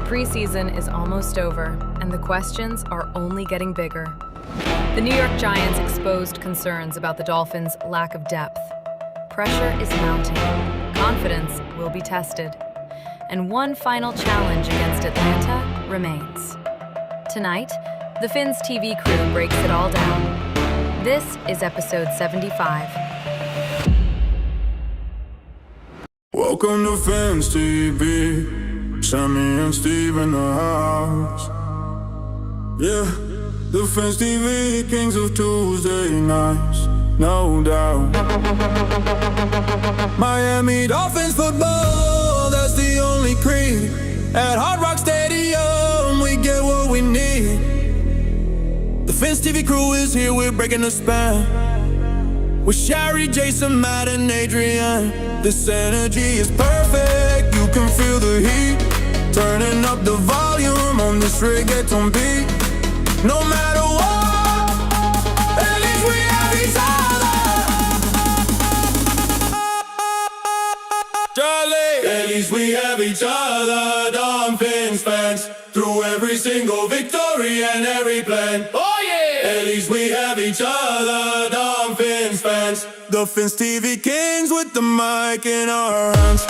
preseason is almost over, and the questions are only getting bigger. The New York Giants exposed concerns about the Dolphins' lack of depth. Pressure is mounting. Confidence will be tested. And one final challenge against Atlanta remains. Tonight, the Phins TV crew breaks it all down. This is episode 75. Welcome to Phins TV. Sammy and Steve in the house. Yeah, the Phins TV, kings of Tuesday nights, no doubt. Miami Dolphins football, that's the only creed. At Hard Rock Stadium, we get what we need. The Phins TV crew is here, we're breaking the span. With Shari, Jason, Matt, and Adrian. This energy is perfect, you can feel the heat. Turning up the volume on this reggaeton beat. No matter what, at least we have each other. Charlie, at least we have each other. Dolphins fans, through every single victory and every plan. Oh yeah, at least we have each other. Dolphins fans, the Phins TV kings with the mic in our hands.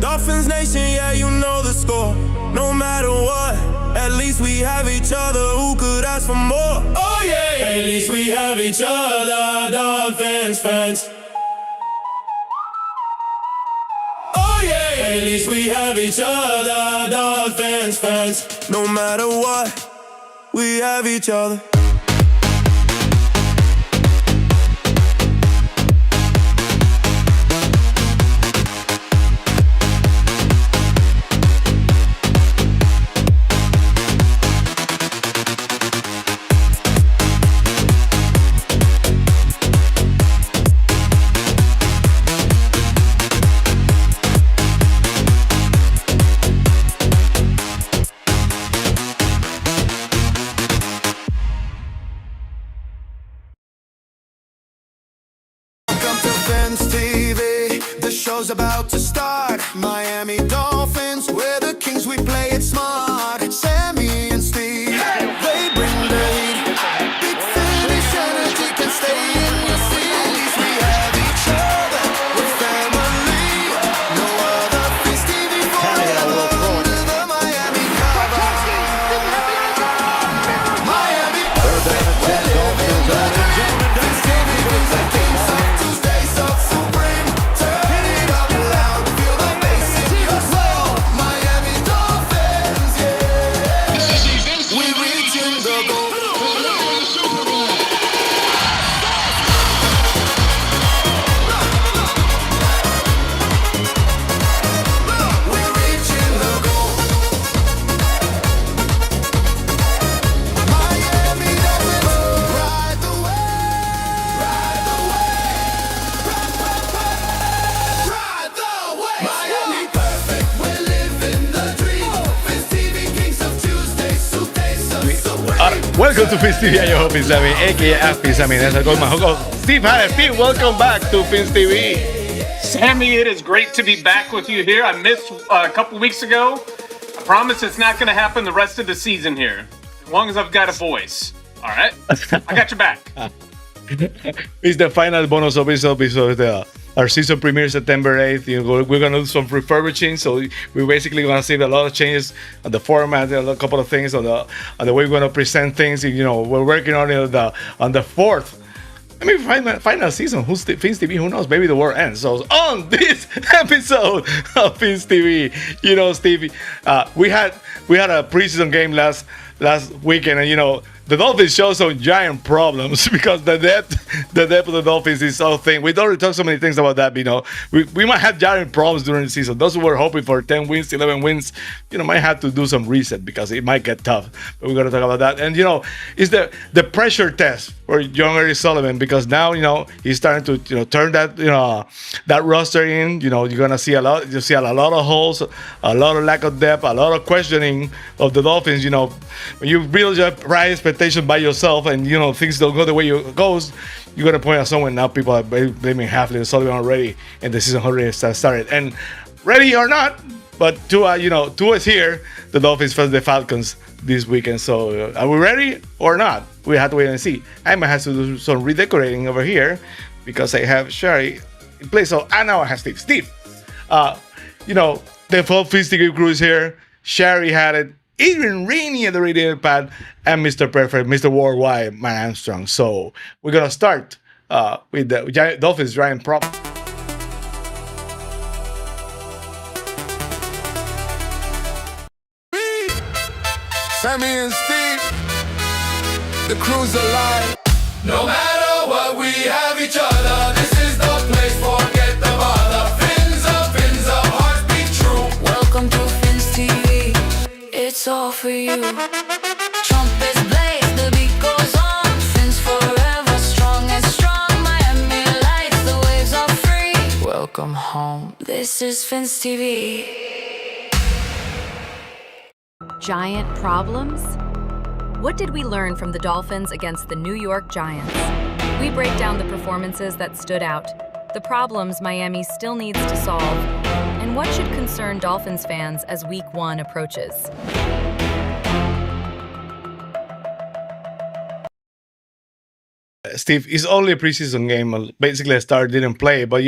Dolphins Nation, yeah, you know the score. No matter what, at least we have each other. Who could ask for more? Oh yeah, at least we have each other. Dolphins fans. Oh yeah, at least we have each other. Dolphins fans. No matter what, we have each other. Phins TV, the show's about to start. Miami Dolphins, we're the kings, we play it smart. Sammy and Steve, they bring the heat. Big finish energy can stay in your seat. We have each other, we're family. No other Phins TV forever under the Miami cover. Miami perfect, we're living the dream. Phins TV brings the kings of Tuesday. Welcome to Phins TV. I'm your host, Sammy, aka FP Sammy. As I go, my host, Steve. Hi, Steve. Welcome back to Phins TV. Sammy, it is great to be back with you here. I missed a couple weeks ago. I promise it's not going to happen the rest of the season here, as long as I've got a voice. All right, I got your back. It's the final bonus episode. Our season premieres September 8th. We're going to do some refurbishing, so we're basically going to see a lot of changes on the format, a couple of things on the way we're going to present things. We're working on the 4th. I mean, final season. Who's Phins TV? Who knows? Maybe the war ends. So on this episode of Phins TV, Stevie, we had a preseason game last weekend, and the Dolphins show some giant problems because the depth of the Dolphins is so thin. We've already talked so many things about that. We might have giant problems during the season. Those who were hoping for 10 wins, 11 wins, might have to do some reset because it might get tough. But we're going to talk about that. And it's the pressure test for Jon-Eric Sullivan because now he's starting to turn that that roster in. You're going to see a lot. You see a lot of holes, a lot of lack of depth, a lot of questioning of the Dolphins. When you build your high expectation by yourself and things don't go the way it goes, you're gonna point out someone. Now people are blaming Halfley and Sullivan already, and the season already started. And ready or not, but Tua is here. The Dolphins face the Falcons this weekend. So are we ready or not? We have to wait and see. I might have to do some redecorating over here because I have Sherry in place. So now I have Steve. The full Phins crew is here. Sherry had it. Even Rainey at the radio pad, and Mr. Perfect, Mr. Worldwide, Matt Armstrong. So we're gonna start with the Dolphins Giant prop. Sammy and Steve, the crew's alive. No matter what, we have each other. This is the place, forget the bother. Fins up, hearts beat true. Welcome to Phins TV. It's all for you. Trumpets blaze, the beat goes on. Phins forever, strong and strong. Miami lights, the waves are free. Welcome home. This is Phins TV. Giant problems? What did we learn from the Dolphins against the New York Giants? We break down the performances that stood out, the problems Miami still needs to solve, and what should concern Dolphins fans as Week 1 approaches. Steve, it's only a preseason game. Basically, a star didn't play, but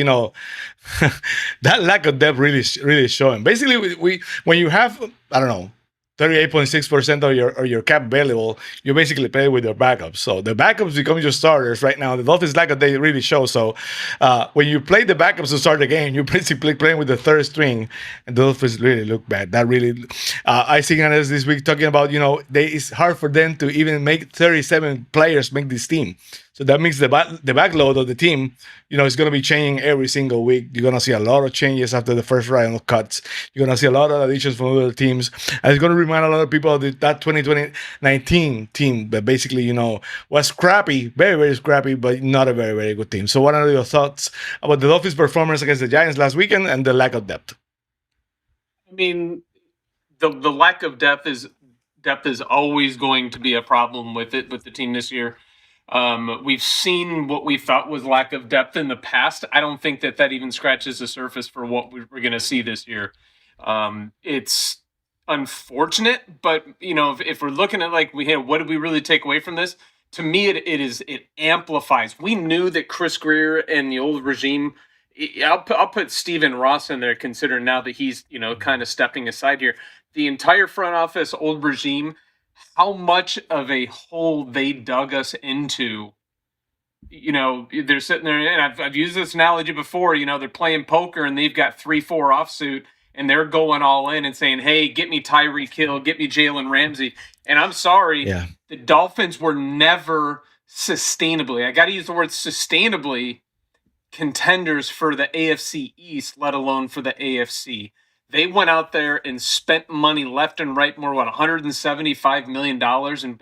that lack of depth really showing. Basically, when you have 38.6% of your cap available, you basically play with your backups. So the backups become your starters right now. The Dolphins lack of depth really show. So when you play the backups to start the game, you're basically playing with the third string, and the Dolphins really look bad. That really, I see analysts this week talking about it's hard for them to even make 37 players make this team. So that means the backload of the team, is going to be changing every single week. You're going to see a lot of changes after the first round of cuts. You're going to see a lot of additions from other teams. And it's going to remind a lot of people of that 2019 team that basically, was scrappy, very, very scrappy, but not a very, very good team. So what are your thoughts about the Dolphins' performance against the Giants last weekend and the lack of depth? I mean, the lack of depth is always going to be a problem with the team this year. We've seen what we thought was lack of depth in the past. I don't think that even scratches the surface for what we're going to see this year. It's unfortunate, but if we're looking at what did we really take away from this? To me, it amplifies. We knew that Chris Greer and the old regime. I'll put Stephen Ross in there, considering now that he's kind of stepping aside here. The entire front office, old regime. How much of a hole they dug us into. They're sitting there, and I've used this analogy before. They're playing poker and they've got 3-4 offsuit, and they're going all in and saying, "Hey, get me Tyreek Hill, get me Jalen Ramsey." And I'm sorry, the Dolphins were never sustainably. I got to use the word sustainably contenders for the AFC East, let alone for the AFC. They went out there and spent money left and right, more, $175 million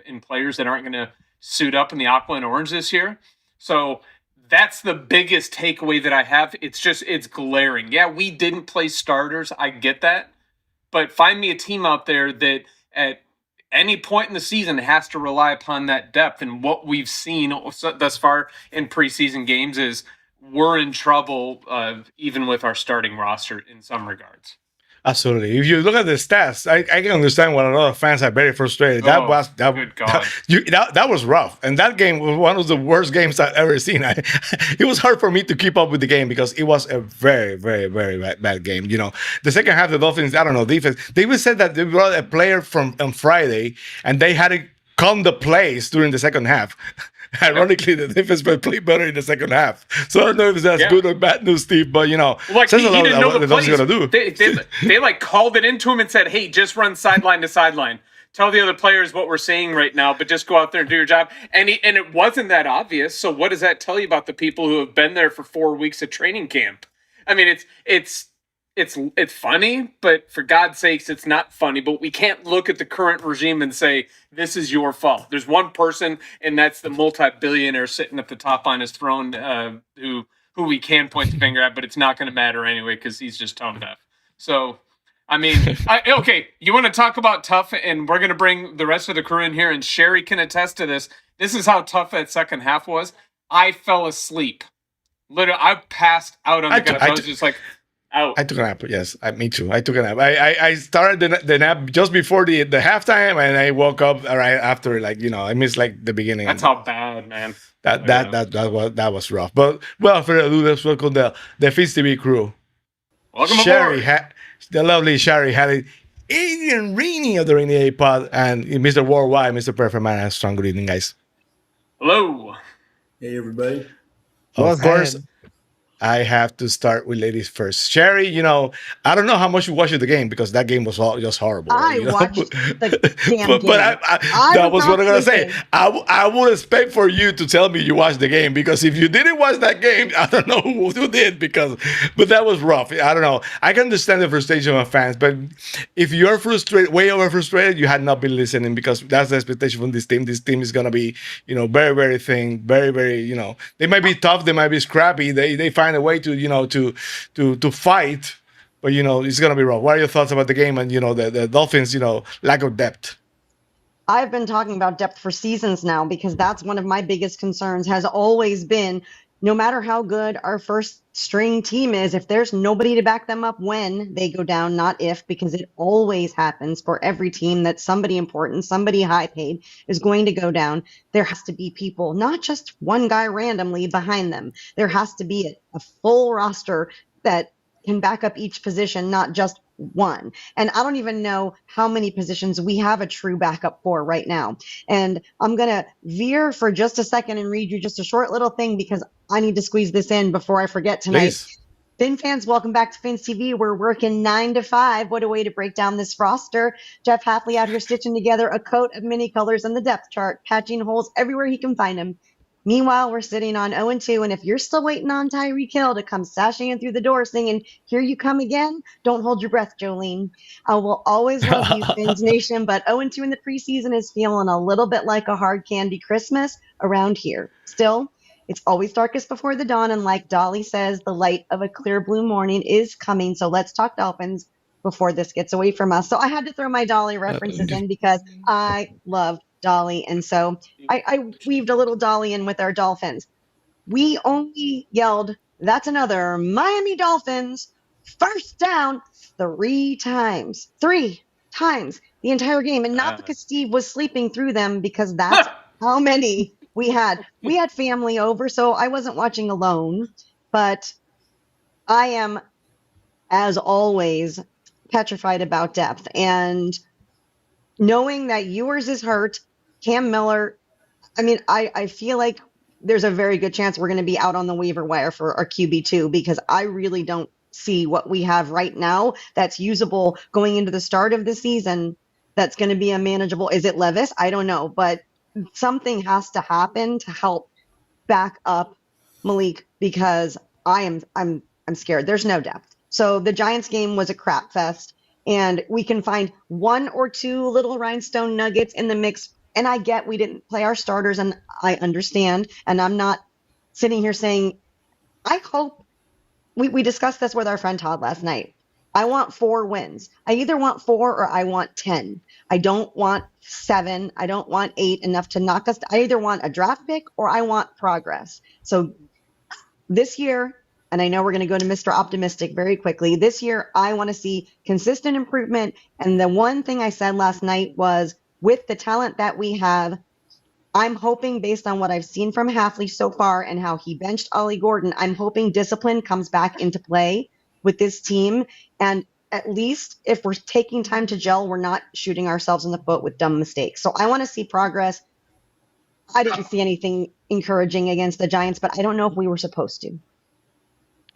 in players that aren't going to suit up in the aqua and orange this year. So that's the biggest takeaway that I have. It's glaring. Yeah, we didn't play starters. I get that. But find me a team out there that at any point in the season has to rely upon that depth. And what we've seen thus far in preseason games is we're in trouble, even with our starting roster in some regards. Absolutely. If you look at the stats, I can understand why a lot of fans are very frustrated. That was rough, and that game was one of the worst games I've ever seen. It was hard for me to keep up with the game because it was a very, very, very bad game. The second half, the Dolphins, defense. They even said that they brought a player on Friday, and they had to calm the plays during the second half. Ironically, the defense played better in the second half. So I don't know if that's good or bad news, Steve, but says a lot about what the Dolphins are going to do. They called it into him and said, "Hey, just run sideline to sideline." tell the other players what we're saying right now, but just go out there and do your job. And it wasn't that obvious. So what does that tell you about the people who have been there for 4 weeks of training camp? I mean, it's funny, but for God's sakes, it's not funny. But we can't look at the current regime and say this is your fault. There's one person, and that's the multi-billionaire sitting at the top on his throne, who we can point the finger at, but it's not going to matter anyway because he's just tone deaf. So, I mean, okay, you want to talk about tough, and we're going to bring the rest of the crew in here, and Sherry can attest to this. This is how tough that second half was. I fell asleep. Literally, I passed out on the couch. I was just like, out. I took a nap. Yes, me too. I took a nap. I started the nap just before the halftime, and I woke up right after. Like, you know, I missed like the beginning. That's how bad, man. That was rough. But well, for let's welcome the Phins TV crew. Welcome Sherry, aboard. the lovely Sherry, had it. Adrian Rainey of the Rainy A Pod, and Mr. Worldwide, Mr. Perfect Man, and strong good evening, guys. Hello. Hey, everybody. Of course, I have to start with ladies first. Sherry, you know, I don't know how much you watched the game because that game was just horrible. I watched the damn game. But that was what I'm going to say. I would expect for you to tell me you watched the game because if you didn't watch that game, I don't know who did but that was rough. I don't know. I can understand the frustration of fans, but if you're frustrated, way over frustrated, you had not been listening because that's the expectation from this team. This team is going to be, you know, very, very thin, very, very, you know, they might be tough, they might be scrappy, they find a way to, you know, to fight, but you know it's gonna be rough. What are your thoughts about the game and, you know, the Dolphins, you know, lack of depth? I've been talking about depth for seasons now because that's one of my biggest concerns, has always been, no matter how good our first string team is, if there's nobody to back them up when they go down, not if, because it always happens for every team that somebody important, somebody high paid is going to go down. There has to be people, not just one guy randomly behind them. There has to be a full roster that can back up each position, not just one. And I don't even know how many positions we have a true backup for right now. And I'm going to veer for just a second and read you just a short little thing because I need to squeeze this in before I forget tonight. Please. Fin fans, welcome back to Phins TV. We're working 9 to 5. What a way to break down this roster. Jeff Hafley out here stitching together a coat of many colors on the depth chart, patching holes everywhere he can find them. Meanwhile, we're sitting on 0-2, and if you're still waiting on Tyreek Hill to come sashing in through the door singing, "Here you come again," don't hold your breath, Jolene. I will always love you, Phins Nation, but 0-2 in the preseason is feeling a little bit like a hard candy Christmas around here. Still, it's always darkest before the dawn, and like Dolly says, the light of a clear blue morning is coming, so let's talk Dolphins before this gets away from us. So I had to throw my Dolly references in because I love Dolly, and so I weaved a little Dolly in with our Dolphins. We only yelled, "That's another Miami Dolphins first down" 3 times. 3 times the entire game, and not because Steve was sleeping through them, because that's how many we had. We had family over, so I wasn't watching alone, but I am, as always, petrified about depth. And knowing that yours is hurt, Cam Miller, I mean, I feel like there's a very good chance we're going to be out on the waiver wire for our QB2 because I really don't see what we have right now that's usable going into the start of the season that's going to be a manageable. Is it Levis? I don't know, but something has to happen to help back up Malik because I'm scared. There's no depth. So the Giants game was a crap fest, and we can find 1 or 2 little rhinestone nuggets in the mix. And I get we didn't play our starters, and I understand. And I'm not sitting here saying, I hope we discussed this with our friend Todd last night. I want 4 wins. I either want 4 or I want 10. I don't want 7. I don't want 8 enough to knock us. I either want a draft pick or I want progress. So this year, and I know we're going to go to Mr. Optimistic very quickly. This year, I want to see consistent improvement. And the one thing I said last night was, with the talent that we have, I'm hoping, based on what I've seen from Hafley so far and how he benched Ollie Gordon, I'm hoping discipline comes back into play with this team. And at least if we're taking time to gel, we're not shooting ourselves in the foot with dumb mistakes. So I want to see progress. I didn't see anything encouraging against the Giants, but I don't know if we were supposed to.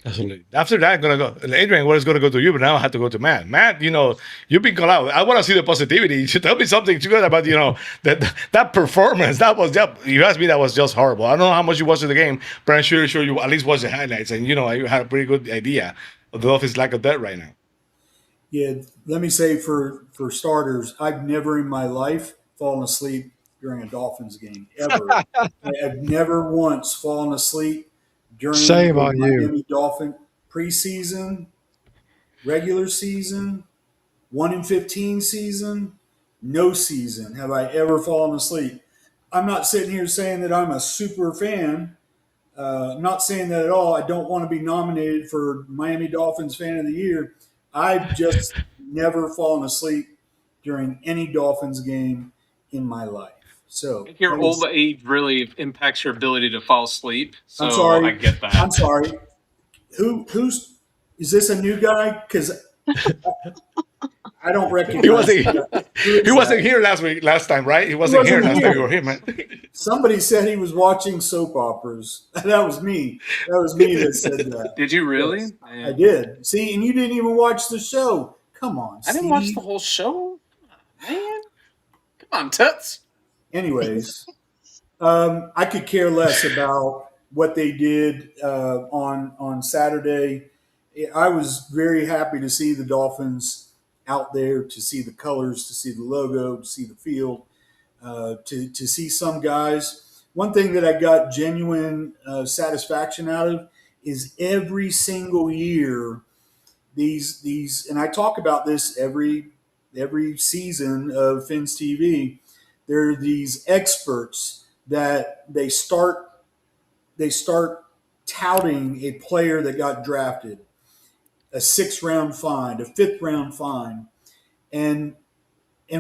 Absolutely. After that, I'm gonna go. Adrian was gonna go to you, but now I have to go to Matt. Matt, you've been called out. I want to see the positivity. You should tell me something good about that performance. That was just, you asked me, that was just horrible. I don't know how much you watched the game, but I'm sure you at least watched the highlights, and you had a pretty good idea of the Dolphins' lack of that right now. Yeah, let me say for starters, I've never in my life fallen asleep during a Dolphins game ever. I've never once fallen asleep during Shame a on you. Miami Dolphin preseason, regular season, 1 in 15 season, no season have I ever fallen asleep. I'm not sitting here saying that I'm a super fan. I'm not saying that at all. I don't want to be nominated for Miami Dolphins Fan of the Year. I've just never fallen asleep during any Dolphins game in my life. I So think your old age really impacts your ability to fall asleep. So I'm sorry. I get that. I'm sorry. Who's is this a new guy? Because I don't recognize. He wasn't. Who is He wasn't that? here last time, right? He wasn't here wasn't last time here. you were here, man. Somebody said he was watching soap operas. That was me. That was me that said that. Did you really? Yes, Man. I did. See, and you didn't even watch the show. Come on, I didn't watch Steve. the whole show. Man. Come on, Toots. Anyways, I could care less about what they did on Saturday. I was very happy to see the Dolphins out there, to see the colors, to see the logo, to see the field, to see some guys. One thing that I got genuine satisfaction out of is every single year these and I talk about this every season of Phins TV. There are these experts that they start touting a player that got drafted, a 6th round find, a 5th round find, and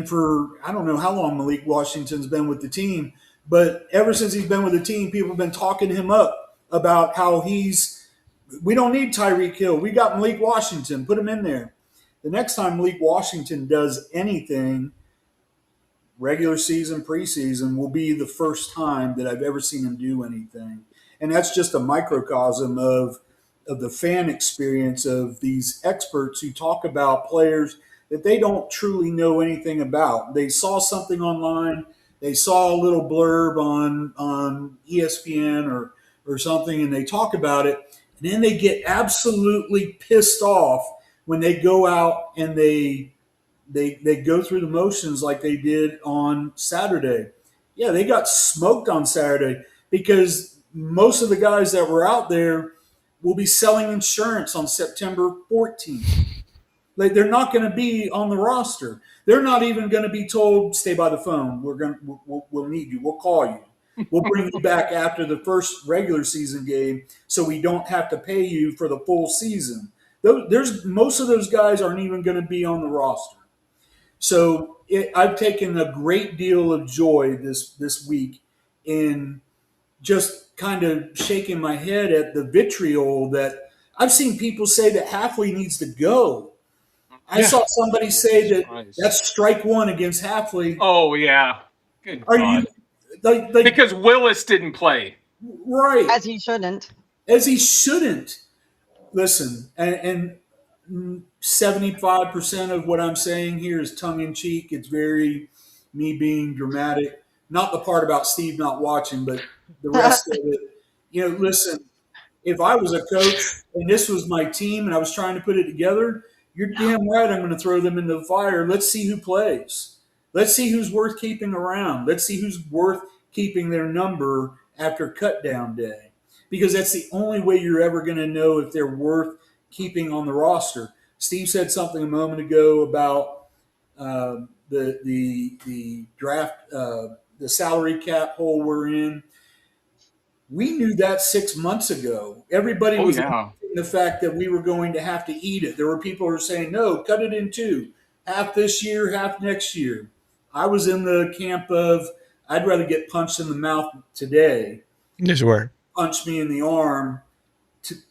for I don't know how long Malik Washington's been with the team, but ever since he's been with the team, people have been talking him up about how we don't need Tyreek Hill. We got Malik Washington. Put him in there. The next time Malik Washington does anything, regular season, preseason, will be the first time that I've ever seen him do anything. And that's just a microcosm of the fan experience of these experts who talk about players that they don't truly know anything about. They saw something online, they saw a little blurb on ESPN or something, and they talk about it, and then they get absolutely pissed off when they go out and they go through the motions like they did on Saturday. Yeah, they got smoked on Saturday because most of the guys that were out there will be selling insurance on September 14th. Like, they're not going to be on the roster. They're not even going to be told, "Stay by the phone. We'll need you. We'll call you. We'll bring you back after the first regular season game, so we don't have to pay you for the full season." There's most of those guys aren't even going to be on the roster. So I've taken a great deal of joy this week in just kind of shaking my head at the vitriol that I've seen people say that Halfley needs to go. I saw somebody say that that's strike one against Halfley. Oh, yeah. Good Are God. you like Because Willis didn't play. right? As he shouldn't. As he shouldn't. Listen, and 75% of what I'm saying here is tongue in cheek. It's very me being dramatic. Not the part about Steve not watching, but the rest of it. Listen, if I was a coach and this was my team and I was trying to put it together, you're damn right I'm going to throw them into the fire. Let's see who plays. Let's see who's worth keeping around. Let's see who's worth keeping their number after cut down day. Because that's the only way you're ever going to know if they're worth keeping on the roster. Steve said something a moment ago about the draft, the salary cap hole we're in. We knew that 6 months ago. Everybody was the fact that we were going to have to eat it. There were people who were saying, "No, cut it in two, half this year, half next year." I was in the camp of I'd rather get punched in the mouth today, Yes, were. punch me in the arm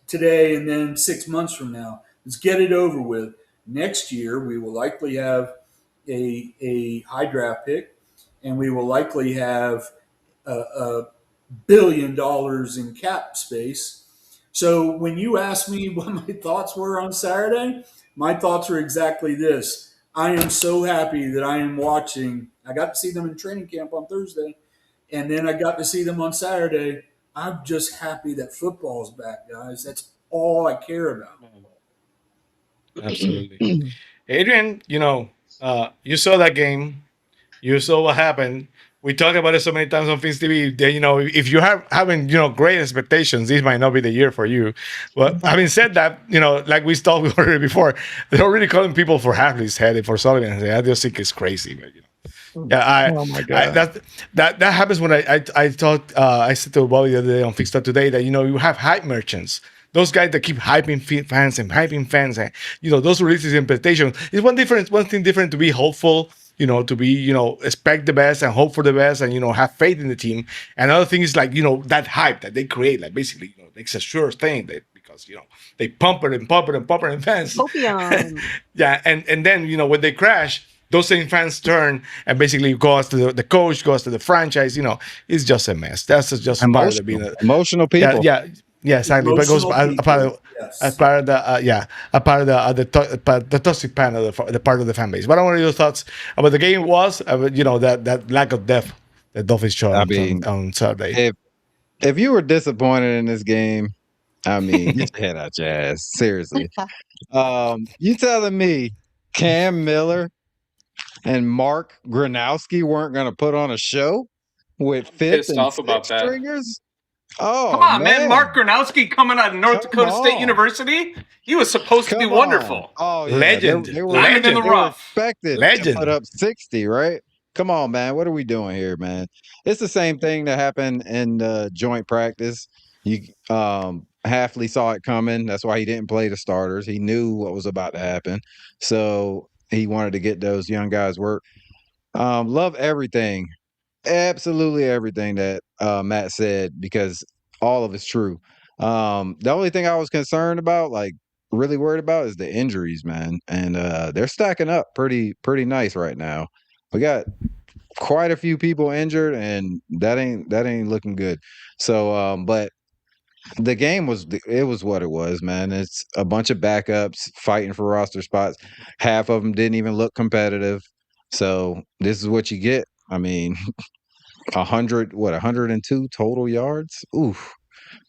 today, and then 6 months from now. Let's get it over with. Next year, we will likely have a high draft pick, and we will likely have a $1 billion in cap space. So when you asked me what my thoughts were on Saturday, my thoughts were exactly this. I am so happy that I am watching. I got to see them in training camp on Thursday, and then I got to see them on Saturday. I'm just happy that football's back, guys. That's all I care about. Absolutely. Adrian, you saw that game. You saw what happened. We talk about it so many times on Fins TV. That, if you have having great expectations, this might not be the year for you. But having said that, like we talked already before, they're already calling people for Hadley's head for Sullivan. I just think it's crazy. But, yeah, Oh my God. that happens when I thought I said to Bobby the other day on Fixed Up Today that you have hype merchants. Those guys that keep hyping fans and hyping fans, and those releases interpretations. It's one thing different to be hopeful, to be expect the best and hope for the best, and have faith in the team. Another thing is like that hype that they create, like basically it's a sure thing that because they pump it and pump it and pump it in fans. Copion. Yeah, and then when they crash, those same fans turn and basically goes to the coach, goes to the franchise. It's just a mess. That's just part of being Emotional people. Yeah, exactly. But it goes Emotional as part of people, yes. as part of the toxic part of the part of the fan base. But I want your thoughts about the game was that lack of depth that Dolphins showed I mean, on Saturday. if you were disappointed in this game, I mean, get your head out your ass. Seriously. You telling me Cam Miller and Mark Gronowski weren't going to put on a show with fifth pissed and off about sixth that. stringers? Oh, Come on, man. Mark Gronowski coming out of North Come Dakota State on. University. He was supposed to be Come on. wonderful. Oh, yeah. Legend. They were, Diamond in the they were rough. expected Legend. to put up 60, right? Come on, man. What are we doing here, man? It's the same thing that happened in joint practice. Halfley saw it coming. That's why he didn't play the starters. He knew what was about to happen. So he wanted to get those young guys work. Love everything. Absolutely everything that Matt said because all of it's true. The only thing I was concerned about, like really worried about, is the injuries, man. And they're stacking up pretty nice right now. We got quite a few people injured, and that ain't looking good. So, but the game was what it was, man. It's a bunch of backups fighting for roster spots. Half of them didn't even look competitive. So this is what you get. I mean, 102 total yards. Oof.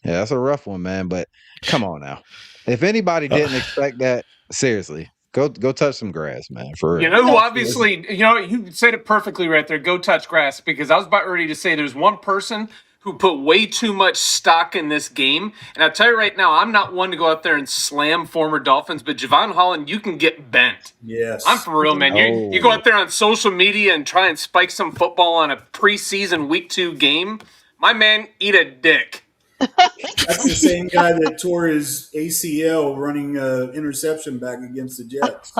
Yeah, that's a rough one, man. But come on now. If anybody didn't expect that, seriously, go touch some grass, man. For real. You know who obviously, you said it perfectly right there. Go touch grass, because I was about ready to say there's one person who put way too much stock in this game. And I'll tell you right now, I'm not one to go out there and slam former Dolphins, but Javon Holland, you can get bent. Yes. I'm for real, man. You go out there on social media and try and spike some football on a preseason week 2 game. My man, eat a dick. That's the same guy that tore his ACL running interception back against the Jets.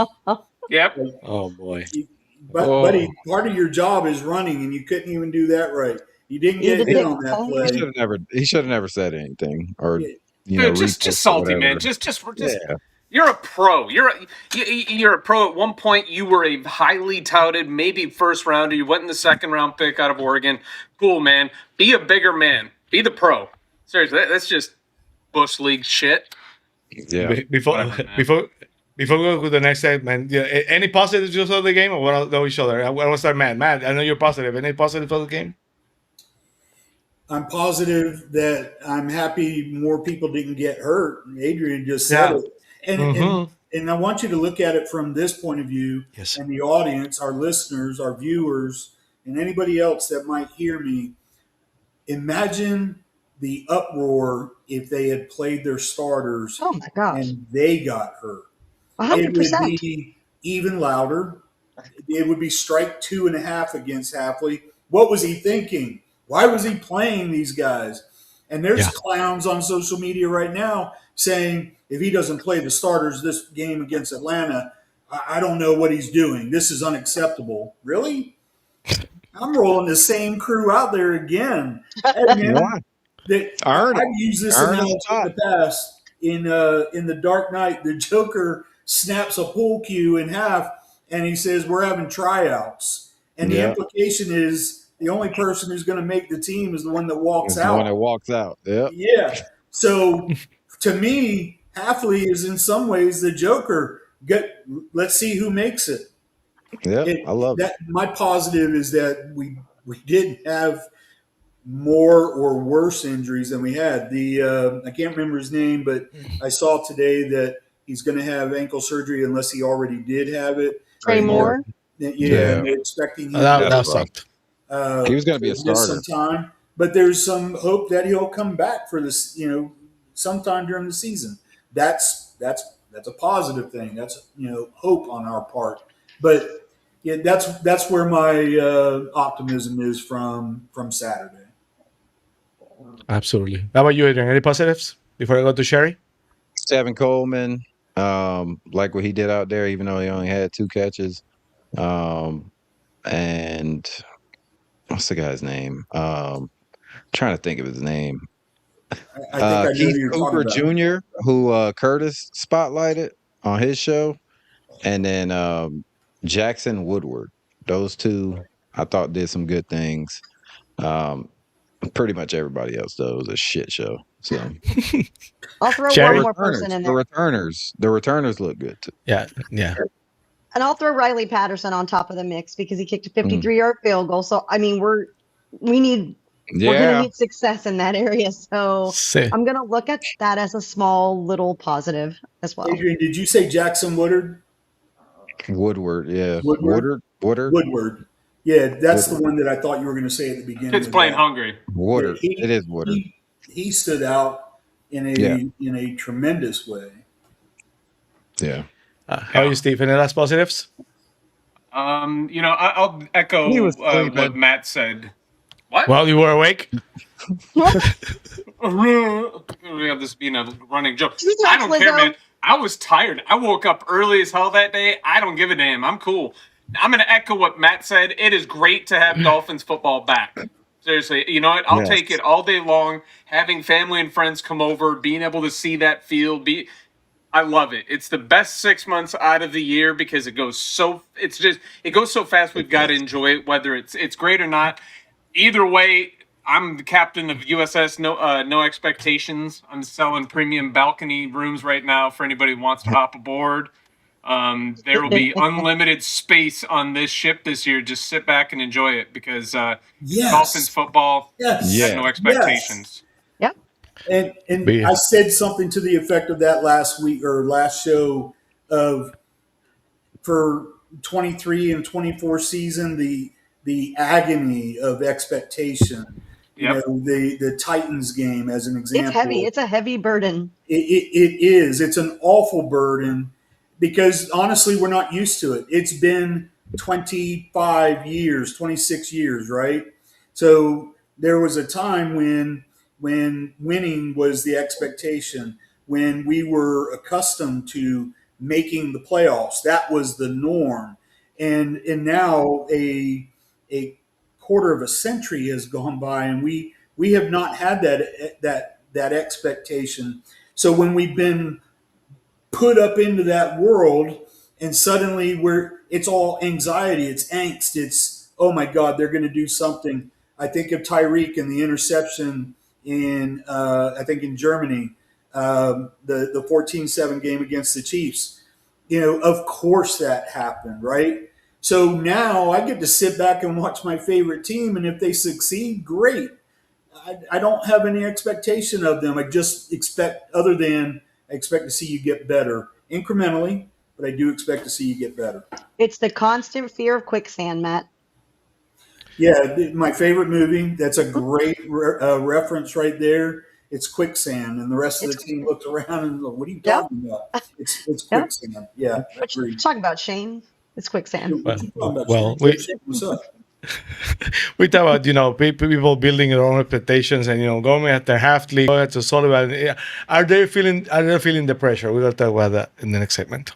Yep. Oh boy. Buddy, part of your job is running, and you couldn't even do that right. You didn't get hit on that play. He should have never said anything, or Dude, just salty, man. Just you're a pro. You're a pro. At one point, you were a highly touted, maybe first rounder. You went in the second round pick out of Oregon. Cool, man. Be a bigger man. Be the pro. Seriously, that's just Bush League shit. Yeah. Before we go to the next segment, any positives you saw of the game, or what else each other? I want to start, Matt. I know you're positive. Any positives of the game? I'm positive that I'm happy more people didn't get hurt. Adrian just said it. And I want you to look at it from this point of view, Yes. and the audience, our listeners, our viewers, and anybody else that might hear me. Imagine the uproar if they had played their starters Oh my gosh. and they got hurt. It 100%. would be even louder. It would be strike 2.5 against Halfley. What was he thinking? Why was he playing these guys? And there's clowns on social media right now saying if he doesn't play the starters this game against Atlanta, I don't know what he's doing. This is unacceptable. Really? I'm rolling the same crew out there again. Hey, man, I've used this analogy in the past. In the Dark Knight, the Joker snaps a pool cue in half, and he says, "We're having tryouts." And the implication is the only person who's going to make the team is the one that walks out. The one that walks out. Yeah. Yeah. So to me, Halfley is in some ways the Joker. Let's see who makes it. Yeah, I love it. My positive is that we didn't have more or worse injuries than we had. I can't remember his name, but I saw today that he's going to have ankle surgery unless he already did have it. Trey Moore. Yeah, and they're expecting him That sucked. He was going to be a starter. Some time, but there's some hope that he'll come back for this. Sometime during the season. That's a positive thing. That's hope on our part. But yeah, that's where my optimism is from Saturday. Absolutely. How about you, Adrian? Any positives before I go to Sherry? Tevin Coleman, like what he did out there, even though he only had 2 catches. And what's the guy's name? Trying to think of his name. I think I know Keith who you're Cooper talking about. Jr., who Curtis spotlighted on his show, and then Jackson Woodward. Those 2, I thought, did some good things. Pretty much everybody else, though, was a shit show. So I'll throw Sherry? one more person in there. The returners look good too. Yeah. And I'll throw Riley Patterson on top of the mix because he kicked a 53-yard field goal. So I mean, we're gonna need success in that area. So I'm gonna look at that as a small little positive as well. Adrian, did you say Jackson Woodward? Woodward, yeah. Woodward. Yeah, that's the one that I thought you were going to say at the beginning. Kid's playing hungry. Woodward. It is Woodward. He stood out in a tremendous way. Yeah. How are you, Steve? Any last positives? I'll echo what Matt said. What? Well, you were awake? We have this being a running joke. I don't care, man. I was tired. I woke up early as hell that day. I don't give a damn. I'm cool. I'm going to echo what Matt said. It is great to have Dolphins football back. Seriously, you know what? I'll take it all day long. Having family and friends come over, being able to see that field, I love it. It's the best 6 months out of the year because it goes so fast. We've got to enjoy it, whether it's great or not. Either way, I'm the captain of USS No Expectations. I'm selling premium balcony rooms right now for anybody who wants to hop aboard. There will be unlimited space on this ship this year. Just sit back and enjoy it because Dolphins football has no expectations. Yep. And I said something to the effect of that last week or last show for 23 and 24 season, the agony of expectation. Yep. The Titans game as an example. It's heavy. It's a heavy burden. It is. It's an awful burden. Because honestly, we're not used to it. It's been 25 years, 26 years, right? So there was a time when winning was the expectation, when we were accustomed to making the playoffs. That was the norm. And now a quarter of a century has gone by, and we have not had that expectation. So when we've been put up into that world and suddenly it's all anxiety, it's angst, it's, oh my God, they're going to do something. I think of Tyreek and the interception in Germany, the 14-7 game against the Chiefs. Of course that happened, right? So now I get to sit back and watch my favorite team, and if they succeed, great. I don't have any expectation of them. I just expect to see you get better incrementally, but I do expect to see you get better. It's the constant fear of quicksand, Matt. Yeah, my favorite movie. That's a great reference right there. It's quicksand, and the rest of the team looks around and goes, "What are you talking about?" It's quicksand. Yeah. What you talking about, Shane? It's quicksand. We talk about people building their own reputations and going after Halfley, going to Sullivan. Are they feeling the pressure? We're gonna talk about that in the next segment.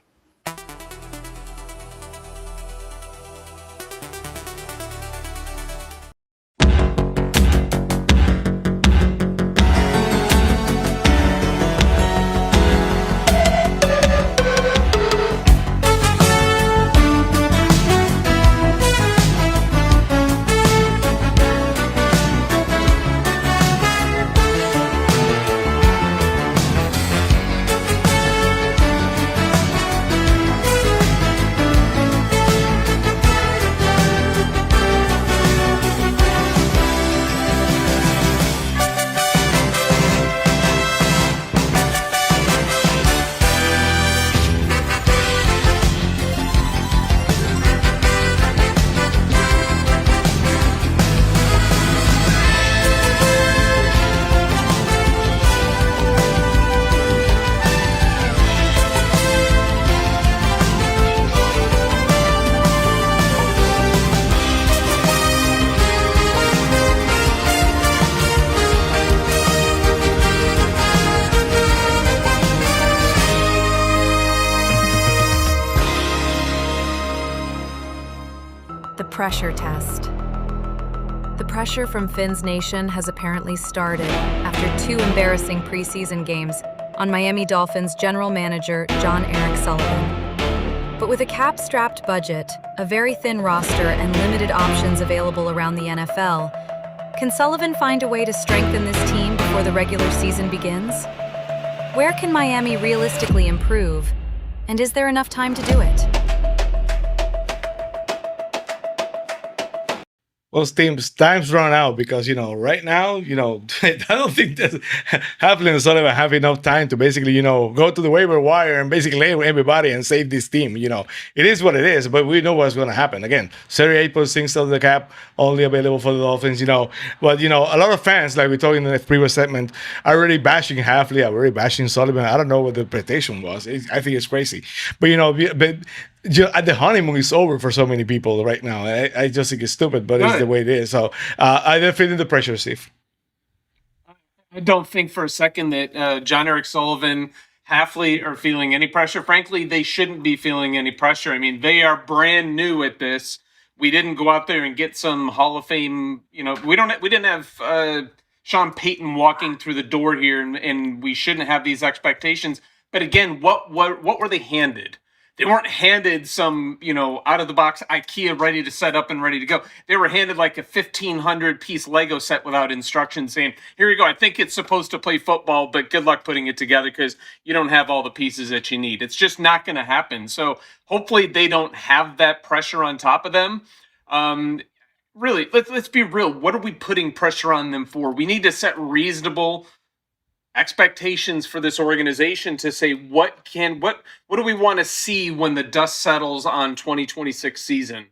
The pressure test. The pressure from Phins Nation has apparently started after 2 embarrassing preseason games on Miami Dolphins General Manager Jon-Eric Sullivan. But with a cap-strapped budget, a very thin roster, and limited options available around the NFL, can Sullivan find a way to strengthen this team before the regular season begins? Where can Miami realistically improve, and is there enough time to do it? Well, time's run out because, right now, I don't think that Halfley and Sullivan have enough time to basically, go to the waiver wire and basically lay everybody and save this team. It is what it is, but we know what's going to happen. Again, 38.6 of the cap only available for the Dolphins, But, a lot of fans, like we talked in the previous segment, are already bashing Halfley, are already bashing Sullivan. I don't know what the interpretation was. I think it's crazy. But, the honeymoon is over for so many people right now. I just think it's stupid, but it's the way it is. So I don't feel the pressure, Steve. I don't think for a second that Jon-Eric Sullivan, Halfley are feeling any pressure. Frankly, they shouldn't be feeling any pressure. I mean, they are brand new at this. We didn't go out there and get some Hall of Fame. We didn't have Sean Payton walking through the door here, and we shouldn't have these expectations. But again, what were they handed? They weren't handed some, out-of-the-box IKEA ready to set up and ready to go. They were handed like a 1,500-piece Lego set without instructions saying, here you go, I think it's supposed to play football, but good luck putting it together because you don't have all the pieces that you need. It's just not going to happen. So hopefully they don't have that pressure on top of them. Really, let's be real. What are we putting pressure on them for? We need to set reasonable expectations for this organization to say what do we want to see when the dust settles on 2026 season.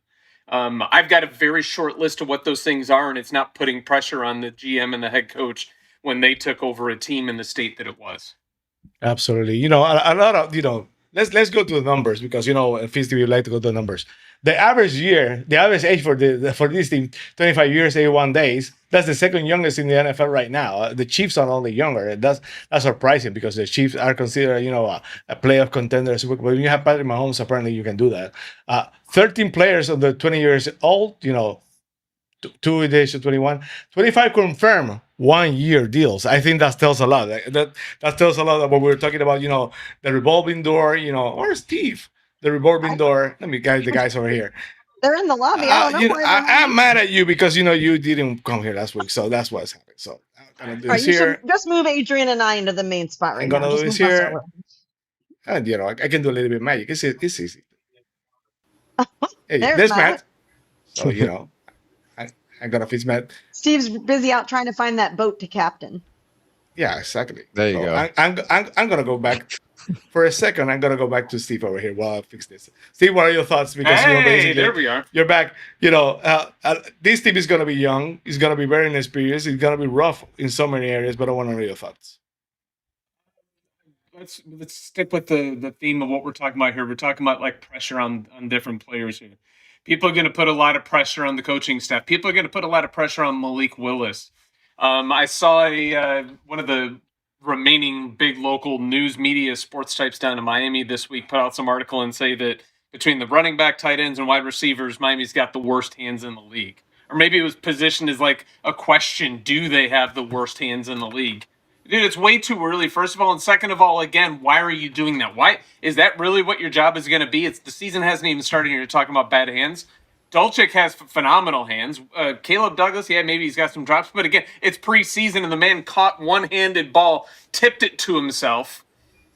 I've got a very short list of what those things are, and it's not putting pressure on the GM and the head coach when they took over a team in the state that it was. Absolutely. A lot of, let's go to the numbers because, Phins TV would like to go to the numbers. The average age for this team, 25 years, 81 days. That's the second youngest in the NFL right now. The Chiefs are only younger. That's surprising because the Chiefs are considered, a playoff contender. But when you have Patrick Mahomes, apparently you can do that. 13 players under 20 years old, 2 days to 21. 25 confirmed 1-year deals. I think that tells a lot. That tells a lot of what we were talking about, the revolving door, or Steve. The revolving door. Let me guide the guys over here. They're in the lobby. I don't know. I'm mad at you because you didn't come here last week, so that's what's happening. So I'm gonna do this here. Just move Adrian and I into the main spot right now. I'm gonna do this here. And I can do a little bit of magic. It's easy. Hey, there's Matt. So I'm gonna fix Matt. Steve's busy out trying to find that boat to captain. Yeah, exactly. There you go. I'm gonna go back. For a second, I'm gonna go back to Steve over here while I fix this. Steve, what are your thoughts? Because basically, there we are. You're back. This team is gonna be young. It's gonna be very inexperienced. It's gonna be rough in so many areas. But I want to know your thoughts. Let's stick with the theme of what we're talking about here. We're talking about like pressure on different players here. People are going to put a lot of pressure on the coaching staff. People are going to put a lot of pressure on Malik Willis. I saw one of the remaining big local news media sports types down in Miami this week put out some article and say that between the running back, tight ends, and wide receivers, Miami's got the worst hands in the league. Or maybe it was positioned as like a question, do they have the worst hands in the league? Dude, it's way too early, first of all. And second of all, again, why are you doing that? Why is that really what your job is going to be? The season hasn't even started and you're talking about bad hands. Dolchik has phenomenal hands. Caleb Douglas, maybe he's got some drops. But again, it's preseason and the man caught one-handed ball, tipped it to himself.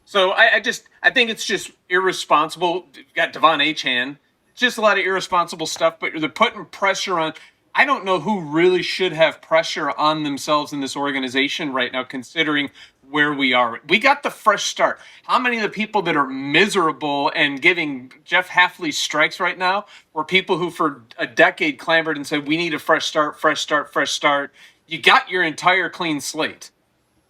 So I think it's just irresponsible. You've got Devon Achane. Just a lot of irresponsible stuff, but they're putting pressure on. I don't know who really should have pressure on themselves in this organization right now, considering where we are. We got the fresh start. How many of the people that are miserable and giving Jeff Halfley strikes right now were people who for a decade clamored and said, we need a fresh start, fresh start, fresh start. You got your entire clean slate.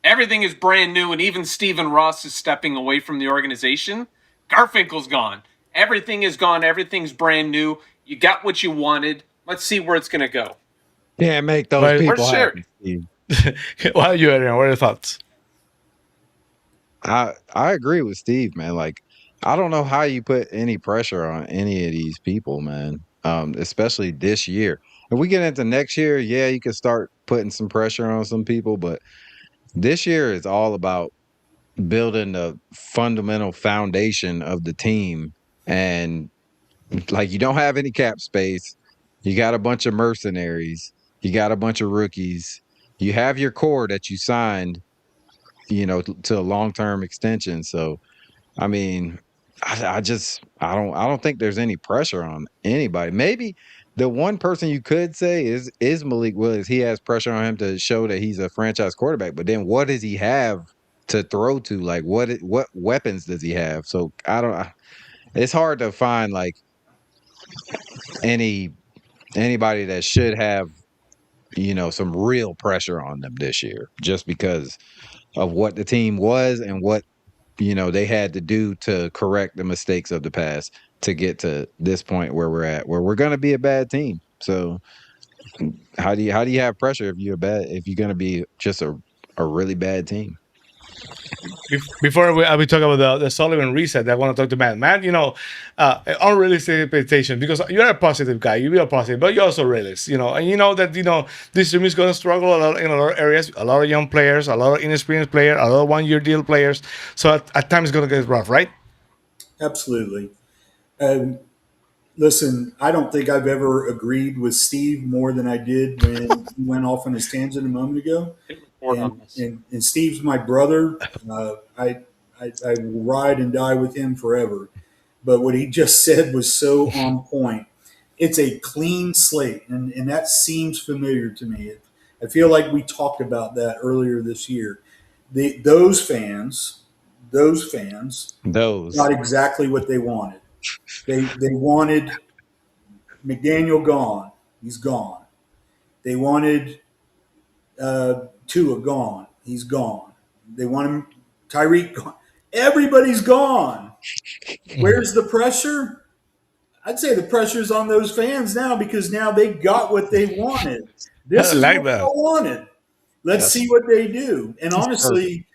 Everything is brand new, and even Stephen Ross is stepping away from the organization. Garfinkel's gone. Everything is gone. Everything's brand new. You got what you wanted. Let's see where it's going to go. Can't make those people happy. What are your thoughts? I agree with Steve, man. Like, I don't know how you put any pressure on any of these people, man. especially this year. If we get into next year, yeah, you can start putting some pressure on some people, but this year is all about building the fundamental foundation of the team. And like, you don't have any cap space. You got a bunch of mercenaries. You got a bunch of rookies. You have your core that you signed, to a long-term extension. So, I mean, I don't think there's any pressure on anybody. Maybe the one person you could say is Malik Willis. He has pressure on him to show that he's a franchise quarterback. But then what does he have to throw to? Like, what weapons does he have? So it's hard to find like anybody that should have some real pressure on them this year, just because of what the team was and what they had to do to correct the mistakes of the past to get to this point where we're at, where we're going to be a bad team. So how do you have pressure if you're going to be just a really bad team? Before we talk about the Sullivan reset, I want to talk to Matt. Matt, unrealistic expectation, because you're a positive guy. You are positive, but you're also realist, and that, this team is going to struggle a lot in a lot of areas, a lot of young players, a lot of inexperienced players, a lot of one-year deal players. So at times it's going to get rough, right? Absolutely. Listen, I don't think I've ever agreed with Steve more than I did when he went off on his tangent a moment ago. And Steve's my brother. I will ride and die with him forever. But what he just said was so on point. It's a clean slate, and that seems familiar to me. I feel like we talked about that earlier this year. Those fans got exactly what they wanted. They wanted McDaniel gone. He's gone. They wanted Tua gone. He's gone. They want him, Tyreek gone. Everybody's gone. Where's the pressure? I'd say the pressure's on those fans now, because now they got what they wanted. This is what they wanted. Let's see what they do. And honestly,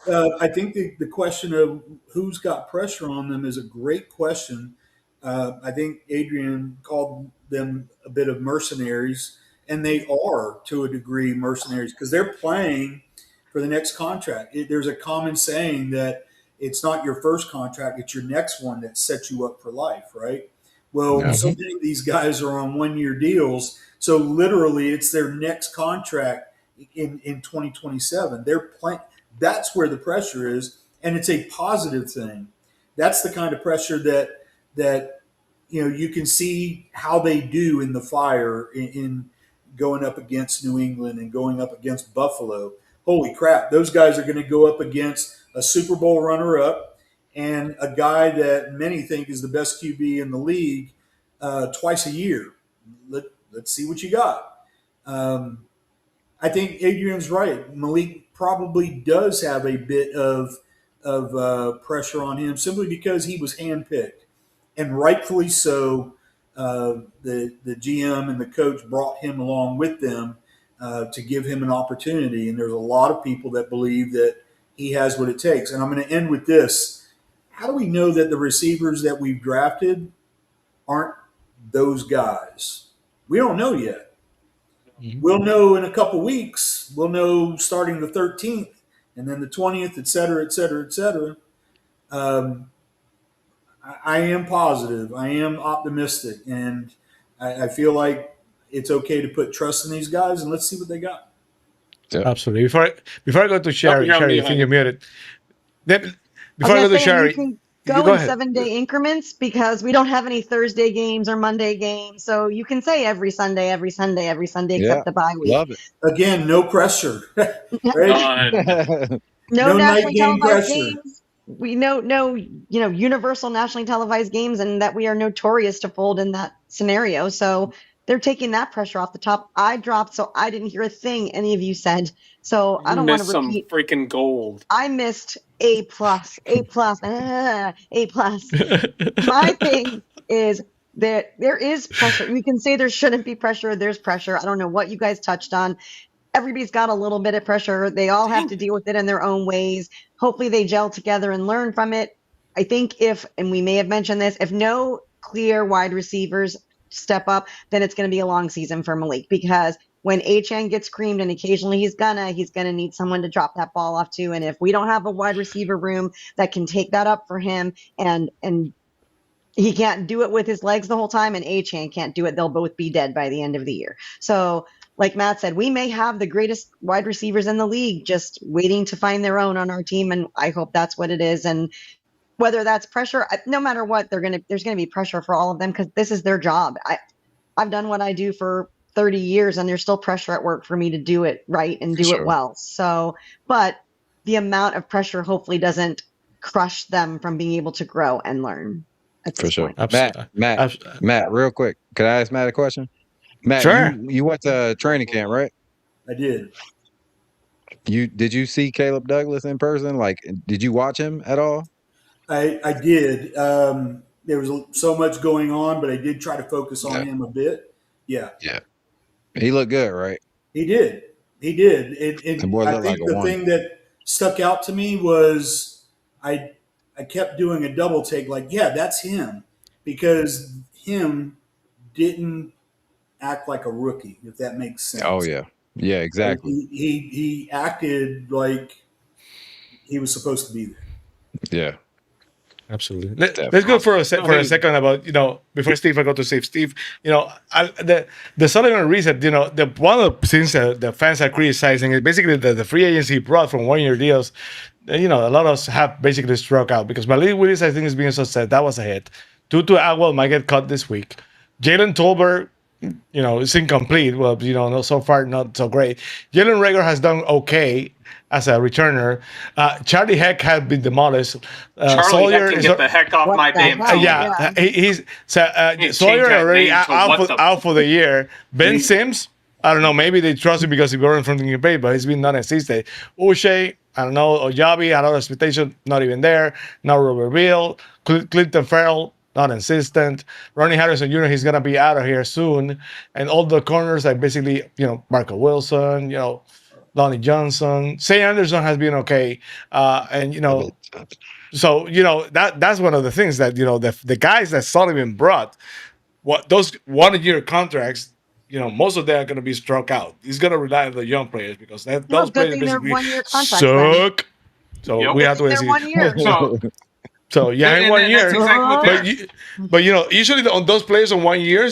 I think the question of who's got pressure on them is a great question. I think Adrian called them a bit of mercenaries, and they are, to a degree, mercenaries, because they're playing for the next contract. There's a common saying that it's not your first contract, it's your next one that sets you up for life, right? Well, so many of these guys are on one-year deals, so literally it's their next contract in 2027. They're playing. That's where the pressure is, and it's a positive thing. That's the kind of pressure that you can see how they do in the fire in going up against New England and going up against Buffalo. Holy crap, those guys are going to go up against a Super Bowl runner-up and a guy that many think is the best QB in the league twice a year. Let's see what you got. I think Adrian's right. Malik probably does have a bit of pressure on him, simply because he was handpicked, and rightfully so. The GM and the coach brought him along with them to give him an opportunity, and there's a lot of people that believe that he has what it takes. And I'm going to end with this. How do we know that the receivers that we've drafted aren't those guys? We don't know yet. We'll know in a couple weeks. We'll know starting the 13th and then the 20th, et cetera, et cetera, et cetera. I am positive. I am optimistic. And I feel like it's okay to put trust in these guys, and let's see what they got. Yep. Absolutely. Before I go to Sherry, Sherry, I think you're muted. Before I go to Sherry, go in 7-day increments, because we don't have any Thursday games or Monday games. So you can say every Sunday, except the bye week. Love it. Again, no pressure. Right? No nationally televised games. We no universal nationally televised games, and that we are notorious to fold in that scenario. So they're taking that pressure off the top. I dropped, so I didn't hear a thing any of you said. So I don't want to repeat. Some freaking gold. I missed A+. My thing is that there is pressure. You can say there shouldn't be pressure. There's pressure. I don't know what you guys touched on. Everybody's got a little bit of pressure. They all have to deal with it in their own ways. Hopefully they gel together and learn from it. I think and we may have mentioned this, if no clear wide receivers step up, then it's going to be a long season for Malik, because when Achane gets creamed, and occasionally he's gonna need someone to drop that ball off to. And if we don't have a wide receiver room that can take that up for him, and he can't do it with his legs the whole time, and Achane can't do it, they'll both be dead by the end of the year. So like Matt said, we may have the greatest wide receivers in the league just waiting to find their own on our team, and I hope that's what it is. And whether that's pressure, no matter what, there's going to be pressure for all of them, because this is their job. I've done what I do for 30 years, and there's still pressure at work for me to do it right and do it well. So, but the amount of pressure hopefully doesn't crush them from being able to grow and learn. For sure. Absolutely. Matt, real quick. Could I ask Matt a question? Matt, Sure. you went to training camp, right? I did. Did you see Caleb Douglas in person? Like, did you watch him at all? I did. There was so much going on, but I did try to focus on him a bit. Yeah. Yeah. He looked good, right? He did. He did. The boy I looked think like a the thing that stuck out to me was I kept doing a double take, like, yeah, that's him, because him didn't act like a rookie, if that makes sense. Oh yeah, yeah, exactly. He acted like he was supposed to be there. Yeah. Absolutely. Let's go for a second about, before Steve, I go to Steve, the Sullivan reset, one of the things that the fans are criticizing is basically the free agency he brought from 1-year deals. A lot of us have basically struck out, because Malik Willis, I think, is being so sad. That was a hit. Tutu Atwell might get cut this week. Jalen Tolbert, it's incomplete. Well, so far, not so great. Jalen Reagor has done okay as a returner. Charlie Heck has been demolished. Charlie Heck can get the heck off my damn team. Yeah. He's Sawyer already out for the year. Ben Sims, I don't know, maybe they trust him because he brought him from the Green Bay, but he's been non-existent. Uche, I don't know. Ojabi had a lot of expectation, not even there. Now Robert Beal, Clinton Farrell, not insistent. Ronnie Harrison Jr., he's going to be out of here soon. And all the corners, like basically, Marco Wilson, Lonnie Johnson. Say Anderson has been okay. So, that's one of the things that, the guys that Sullivan brought, those 1-year contracts, most of them are going to be struck out. He's going to rely on the young players, because those players basically suck. So we have to see. 1 year. So in 1 year, exactly but usually on those players on 1 year,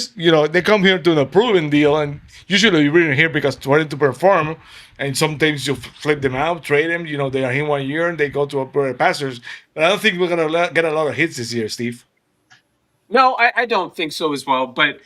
they come here to a proven deal, and usually you bring them here because they're ready to perform, and sometimes you flip them out, trade them. They are in 1 year and they go to upper passers. But I don't think we're gonna get a lot of hits this year, Steve. No, I don't think so as well. But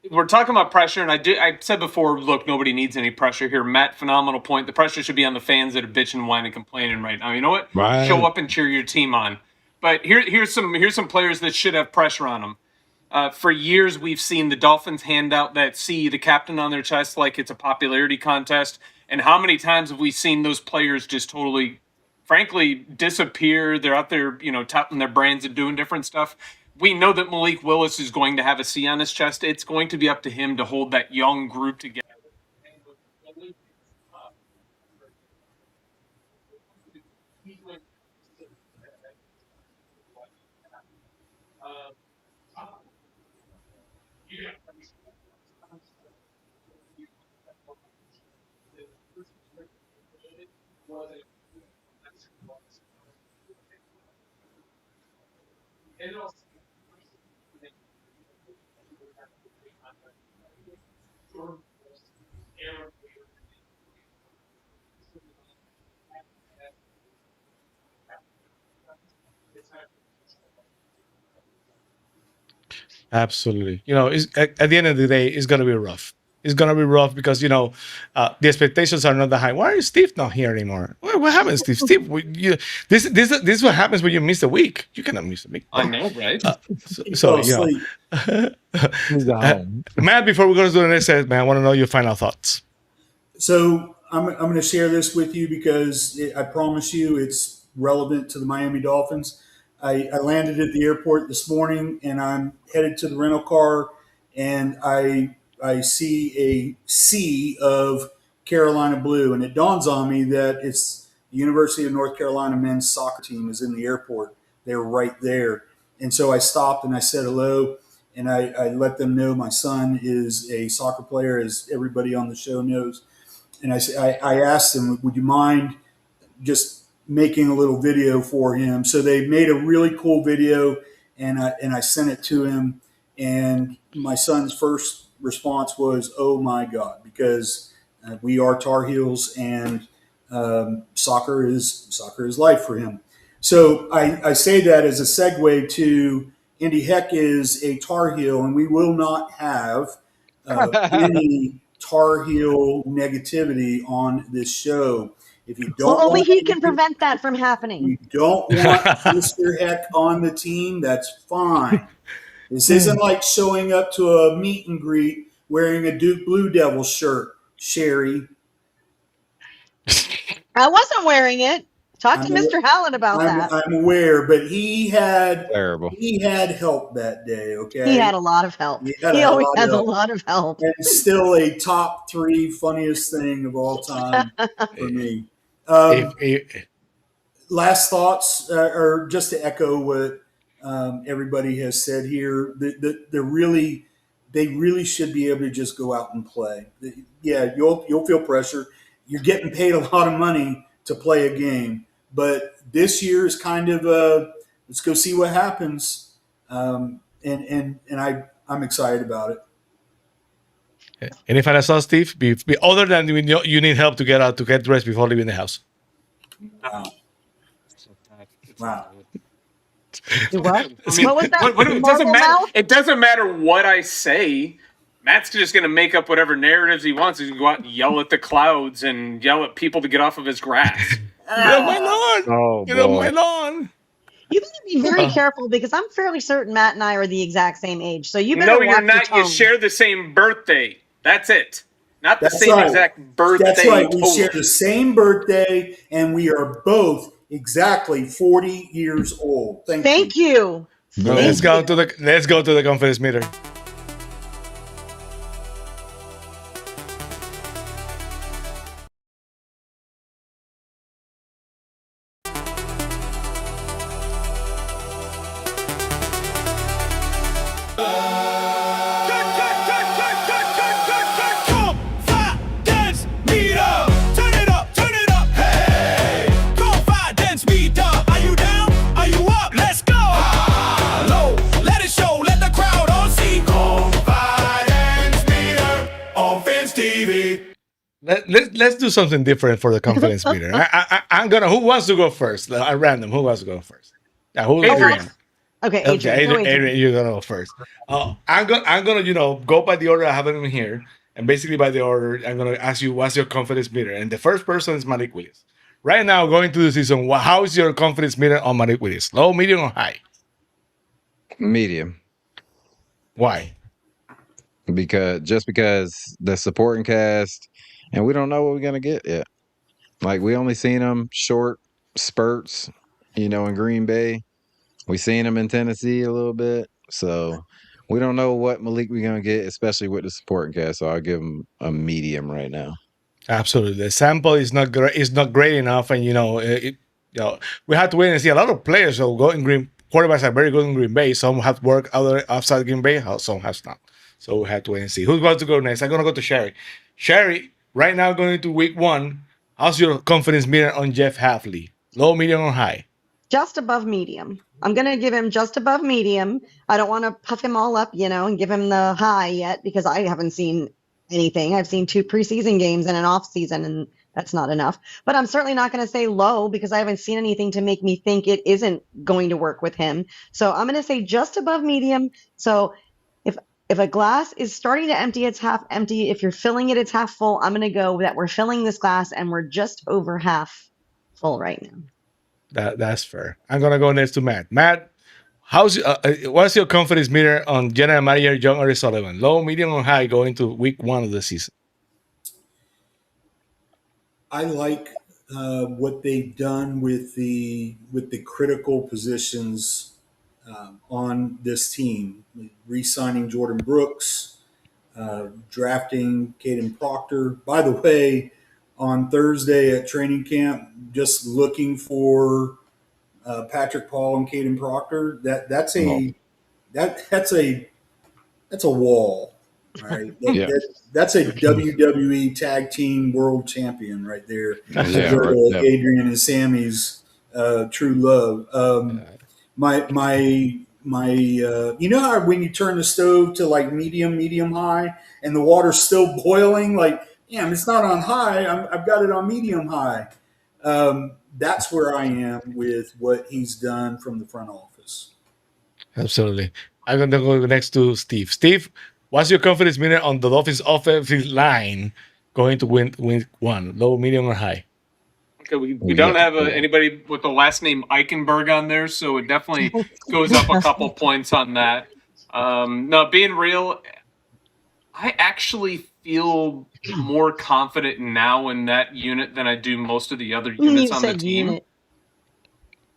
we're talking about pressure, and I said before, look, nobody needs any pressure here. Matt, phenomenal point. The pressure should be on the fans that are bitching, whining, complaining right now. You know what? Right. Show up and cheer your team on. But here's some players that should have pressure on them. For years, we've seen the Dolphins hand out that C, the captain on their chest, like it's a popularity contest. And how many times have we seen those players just totally, frankly, disappear? They're out there, touting their brands and doing different stuff. We know that Malik Willis is going to have a C on his chest. It's going to be up to him to hold that young group together. Absolutely. At the end of the day, it's going to be rough. It's going to be rough because, the expectations are not that high. Why is Steve not here anymore? What happened, Steve? Steve, this is what happens when you miss a week. You cannot miss a week. I know, right? Matt, before we go to the next set, man, I want to know your final thoughts. So I'm going to share this with you because I promise you it's relevant to the Miami Dolphins. I landed at the airport this morning, and I'm headed to the rental car, and I see a sea of Carolina blue, and it dawns on me that it's the University of North Carolina men's soccer team is in the airport. They're right there. And so I stopped and I said hello, and I let them know my son is a soccer player, as everybody on the show knows. And I asked them, would you mind just making a little video for him? So they made a really cool video, and I sent it to him. And my son's first response was, "Oh my God," because we are Tar Heels, and soccer is life for him. So I say that as a segue to Indy Heck is a Tar Heel, and we will not have any Tar Heel negativity on this show. If you don't, Well, only he can prevent that from happening. You don't want Mr. Heck on the team, that's fine. This isn't like showing up to a meet and greet wearing a Duke Blue Devil shirt, Sherry. I wasn't wearing it. Talk to Mr. Howland about that. I'm aware, but he had Terrible. He had help that day. Okay, He had a lot of help. He always has a lot of help. And still a top 3 funniest thing of all time for me. Last thoughts, or just to echo what everybody has said here. They really should be able to just go out and play. Yeah, you'll feel pressure. You're getting paid a lot of money to play a game, but this year is kind of let's go see what happens. And I'm excited about it. Any final thoughts, Steve? Other than you need help to get dressed before leaving the house. Wow. What? I mean, What was that? it doesn't Marble matter. mouth? It doesn't matter what I say. Matt's just going to make up whatever narratives he wants. He's going to go out and yell at the clouds and yell at people to get off of his grass. Get off my lawn! Oh, Get off boy. my lawn! You better be very careful because I'm fairly certain Matt and I are the exact same age. So you better No, watch you're not. your You tone. share the same birthday. That's it. Not the That's same right. exact birthday. That's right. We total. share the same birthday, and we are both exactly 40 years old. Thank you. Let's go to the confidence meter. Confidence meter. Turn it up, hey. Confidence meter. Are you down? Are you up? Let's go. Low, let it show, let the crowd all see. Confidence meter on Phins TV. Let's do something different for the confidence meter. I'm gonna. Who wants to go first? At random. Who wants to go first? Who's Adrian. Okay, Okay, Adrian. Adrian, you're gonna go first. I'm gonna go by the order I have them here, and basically by the order, I'm gonna ask you what's your confidence meter, and the first person is Malik Willis. Right now, going through the season, how is your confidence meter on Malik Willis? Low, medium, or high? Medium. Why? Because the supporting cast, and we don't know what we're gonna get yet. Like, we only seen them short spurts, in Green Bay. We seen him in Tennessee a little bit, so we don't know what Malik we're gonna get, especially with the supporting cast. So I'll give him a medium right now. Absolutely, the sample is not great. Is not great enough, and we have to wait and see. A lot of players will go in Green. Quarterbacks are very good in Green Bay. Some have worked outside Green Bay. Some have not. So we have to wait and see. Who's about to go next? I'm gonna go to Sherry. Sherry, right now going into week 1. How's your confidence meter on Jeff Hafley? Low, medium, or high? Just above medium. I'm going to give him just above medium. I don't want to puff him all up, and give him the high yet because I haven't seen anything. I've seen 2 preseason games and an off season, and that's not enough. But I'm certainly not going to say low because I haven't seen anything to make me think it isn't going to work with him. So I'm going to say just above medium. So if a glass is starting to empty, it's half empty. If you're filling it, it's half full. I'm going to go that we're filling this glass and we're just over half full right now. That's fair. I'm gonna go next to Matt. Matt, what's your confidence meter on General Manager Jon-Eric Sullivan? Low, medium, or high going into week 1 of the season? I like what they've done with the critical positions on this team, re-signing Jordan Brooks, drafting Caden Proctor. By the way, on Thursday at training camp, just looking for Patrick Paul and Caden Proctor. That's a that's a wall, right? Yeah. That's a WWE Tag Team World Champion right there. Yeah, right. Yeah. Adrian and Sammy's true love. My you know how when you turn the stove to like medium high and the water's still boiling, like, damn, it's not on high, I've got it on medium high. That's where I am with what he's done from the front office. Absolutely. I'm going to go next to Steve. Steve, what's your confidence meter on the Dolphins' offensive line going to win week one? Low, medium, or high? Okay, we don't have anybody with the last name Eichenberg on there, so it definitely goes up a couple points on that. No, being real, I actually feel more confident now in that unit than I do most of the other units on the team. Unit.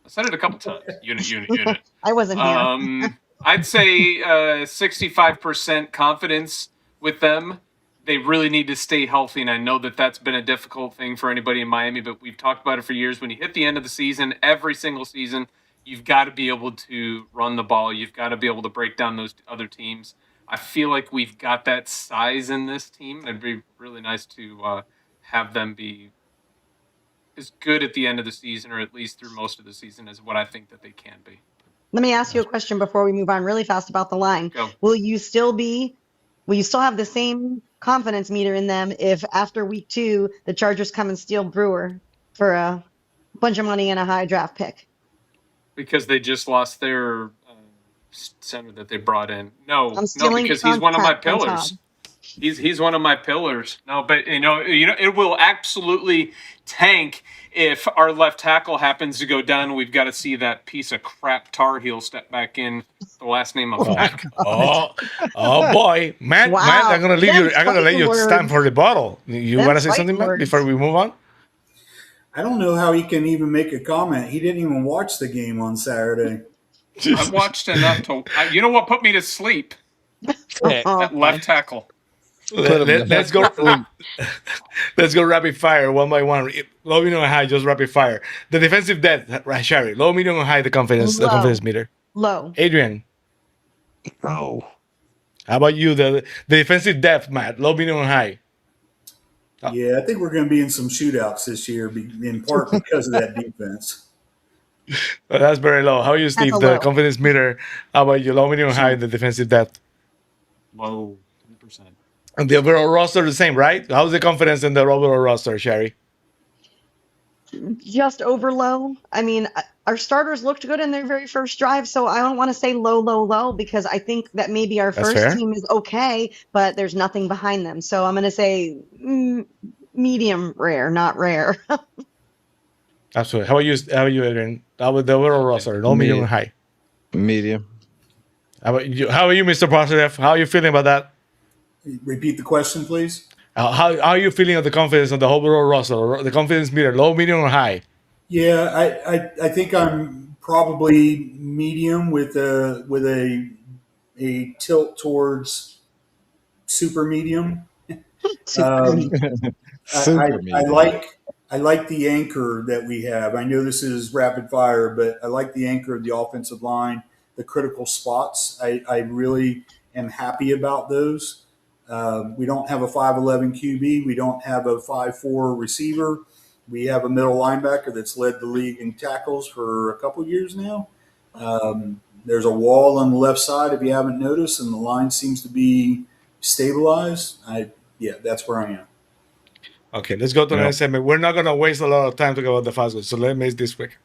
I said it a couple times. Unit. I wasn't here. I'd say 65% confidence with them. They really need to stay healthy, and I know that that's been a difficult thing for anybody in Miami, but we've talked about it for years. When you hit the end of the season, every single season, you've got to be able to run the ball. You've got to be able to break down those other teams. I feel like we've got that size in this team. It'd be really nice to have them be as good at the end of the season, or at least through most of the season, as what I think that they can be. Let me ask you a question before we move on really fast about the line. Go. Will you still have the same confidence meter in them if after week 2 the Chargers come and steal Brewer for a bunch of money and a high draft pick? Because they just lost their center that they brought in. No, stealing because he's one of my contract from pillars. Todd. He's one of my pillars. No, but you know, it will absolutely tank if our left tackle happens to go down. We've got to see that piece of crap Tar Heel step back in. The last name of Oh boy, Matt! Wow. Matt, I'm gonna leave you. That's I'm gonna let you fighting stand for the bottle. You That's want to say something, fighting Matt, words. before we move on? I don't know how he can even make a comment. He didn't even watch the game on Saturday. I watched enough to. You know what put me to sleep? That left tackle. Let's go. Let's go rapid fire one by one. Low, medium, or high. Just rapid fire. The defensive depth, right, Sherry? Low, medium, or high? The confidence meter. Low. Adrian. Oh. How about you? The defensive depth, Matt. Low, medium, or high? Yeah, I think we're going to be in some shootouts this year, in part because of that defense. That's very low. How are you, Steve? The low. confidence meter. How about you? Low, medium, or high? The defensive depth. Low, 10%. And the overall roster the same, right? How's the confidence in the overall roster, Sherry? Just over low. I mean, our starters looked good in their very first drive, so I don't want to say low because I think that maybe our That's first fair. team is okay, but there's nothing behind them. So I'm going to say medium rare, not rare. Absolutely. How about you, Adrian? How about the overall roster? Low, medium, or high? Medium. How about you, Mr. Positive? How are you feeling about that? Repeat the question, please. How are you feeling of the confidence on the overall roster? The confidence meter, low, medium, or high? Yeah, I think I'm probably medium with a tilt towards super medium. Super medium. I like the anchor that we have. I know this is rapid fire, but I like the anchor of the offensive line, the critical spots. I really am happy about those. We don't have a 5'11 QB. We don't have a 5'4 receiver. We have a middle linebacker that's led the league in tackles for a couple years now. There's a wall on the left side, if you haven't noticed, and the line seems to be stabilized. That's where I am. Okay, let's go to the next segment. We're not going to waste a lot of time to go about the Falcons, so let me make this quick.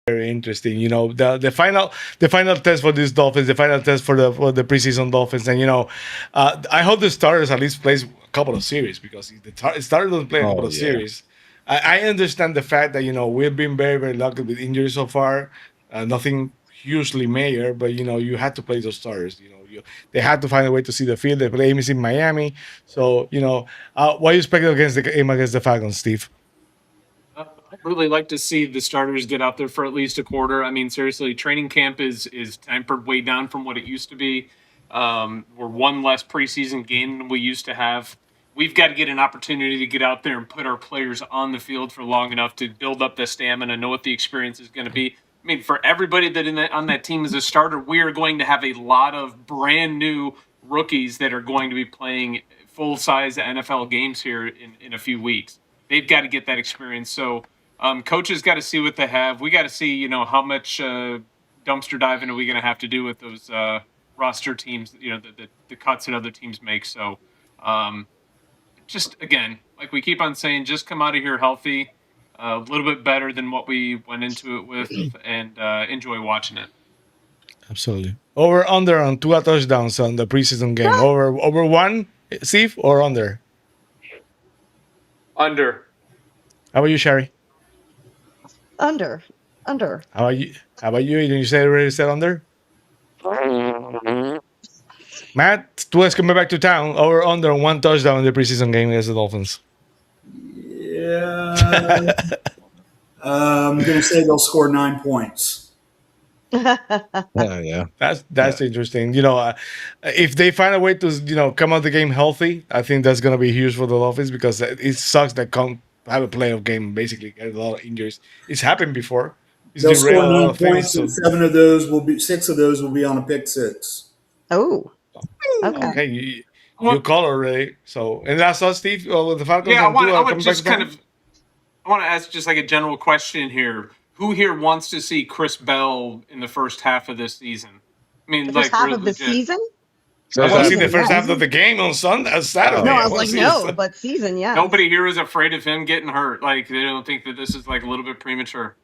Very interesting. You know, the final test for these Dolphins, the final test for the preseason Dolphins, and I hope the starters at least plays a couple of series, because the starter doesn't play a couple of series. I understand the fact that we've been very, very lucky with injuries so far, nothing hugely major, but you had to play those starters. They had to find a way to see the field. They play in Miami, so what are you expecting against the game against the Falcons, Steve? really like to see the starters get out there for at least a quarter. I mean, seriously, training camp is tempered way down from what it used to be. We're one less preseason game than we used to have. We've got to get an opportunity to get out there and put our players on the field for long enough to build up the stamina, know what the experience is going to be. I mean, for everybody that on that team is a starter, we are going to have a lot of brand new rookies that are going to be playing full-size NFL games here in a few weeks. They've got to get that experience. So coaches got to see what they have. We got to see, how much dumpster diving are we going to have to do with those roster teams, the cuts that other teams make. So just, again, like we keep on saying, just come out of here healthy, a little bit better than what we went into it with, and enjoy watching it. Absolutely. Over under on 2 touchdowns on the preseason game. Over one, Steve, or under? Under. How about you, Sherry? Under. How about you? Didn't you say already said under? Matt, Tua's coming back to town. Over under on 1 touchdown in the preseason game against the Dolphins. Yeah. I'm going to say they'll score 9 points. Yeah. That's interesting. If they find a way to come out the game healthy, I think that's gonna be huge for the Dolphins, because it sucks that can't have a playoff game, basically get a lot of injuries. It's happened before. They'll score 9 points, and 6 of those will be on a pick six. Oh. Okay. You call already. So, and that's us, Steve, with the Falcons. Yeah, I want to ask just like a general question here. Who here wants to see Chris Bell in the first half of this season? I mean, the first half of the season? I want to see the first half of the game on Saturday. No, I was like, no, but season, yeah. Nobody here is afraid of him getting hurt. Like, they don't think that this is like a little bit premature.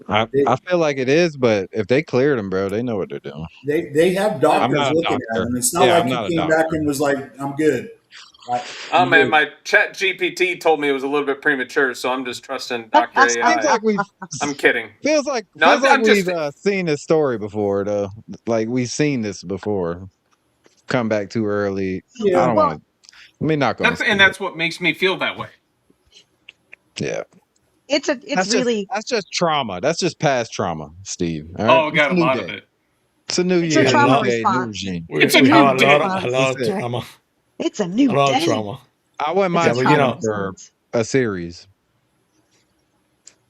I feel like it is, but if they cleared him, bro, they know what they're doing. They have doctors looking at him. It's not like he came back and was like, I'm good. Man, my chat GPT told me it was a little bit premature, so I'm just trusting Dr. AI. I'm kidding. Feels like we've seen this story before, though. Like, we've seen this before. Come back too early. Yeah. I don't want to. Let me knock on. That's what makes me feel that way. Yeah. That's just trauma. That's just past trauma, Steve. Right? Oh, got a lot of it. It's a new year. It's a trauma response. It's a new day. A lot of trauma. It's a new day. Trauma. I wouldn't mind for a series.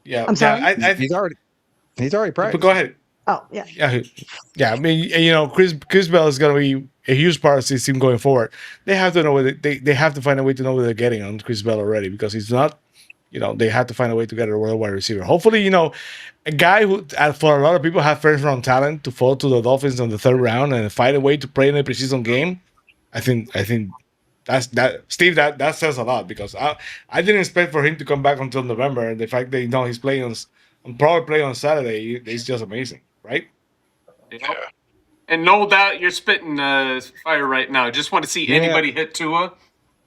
Yeah, I'm sorry. He's already practiced. But go ahead. Oh yeah. Yeah. I mean, Chris Bell is going to be a huge part of this team going forward. They have to know they have to find a way to know what they're getting on Chris Bell already, because he's not. They have to find a way to get a worldwide receiver. Hopefully, a guy who, for a lot of people, have first round talent to fall to the Dolphins on the 3rd round and find a way to play in a preseason game. I think that's Steve. That says a lot, because I didn't expect for him to come back until November. And the fact that he's playing probably play on Saturday is just amazing, right? Yeah. And no doubt you're spitting fire right now. Just want to see anybody hit Tua.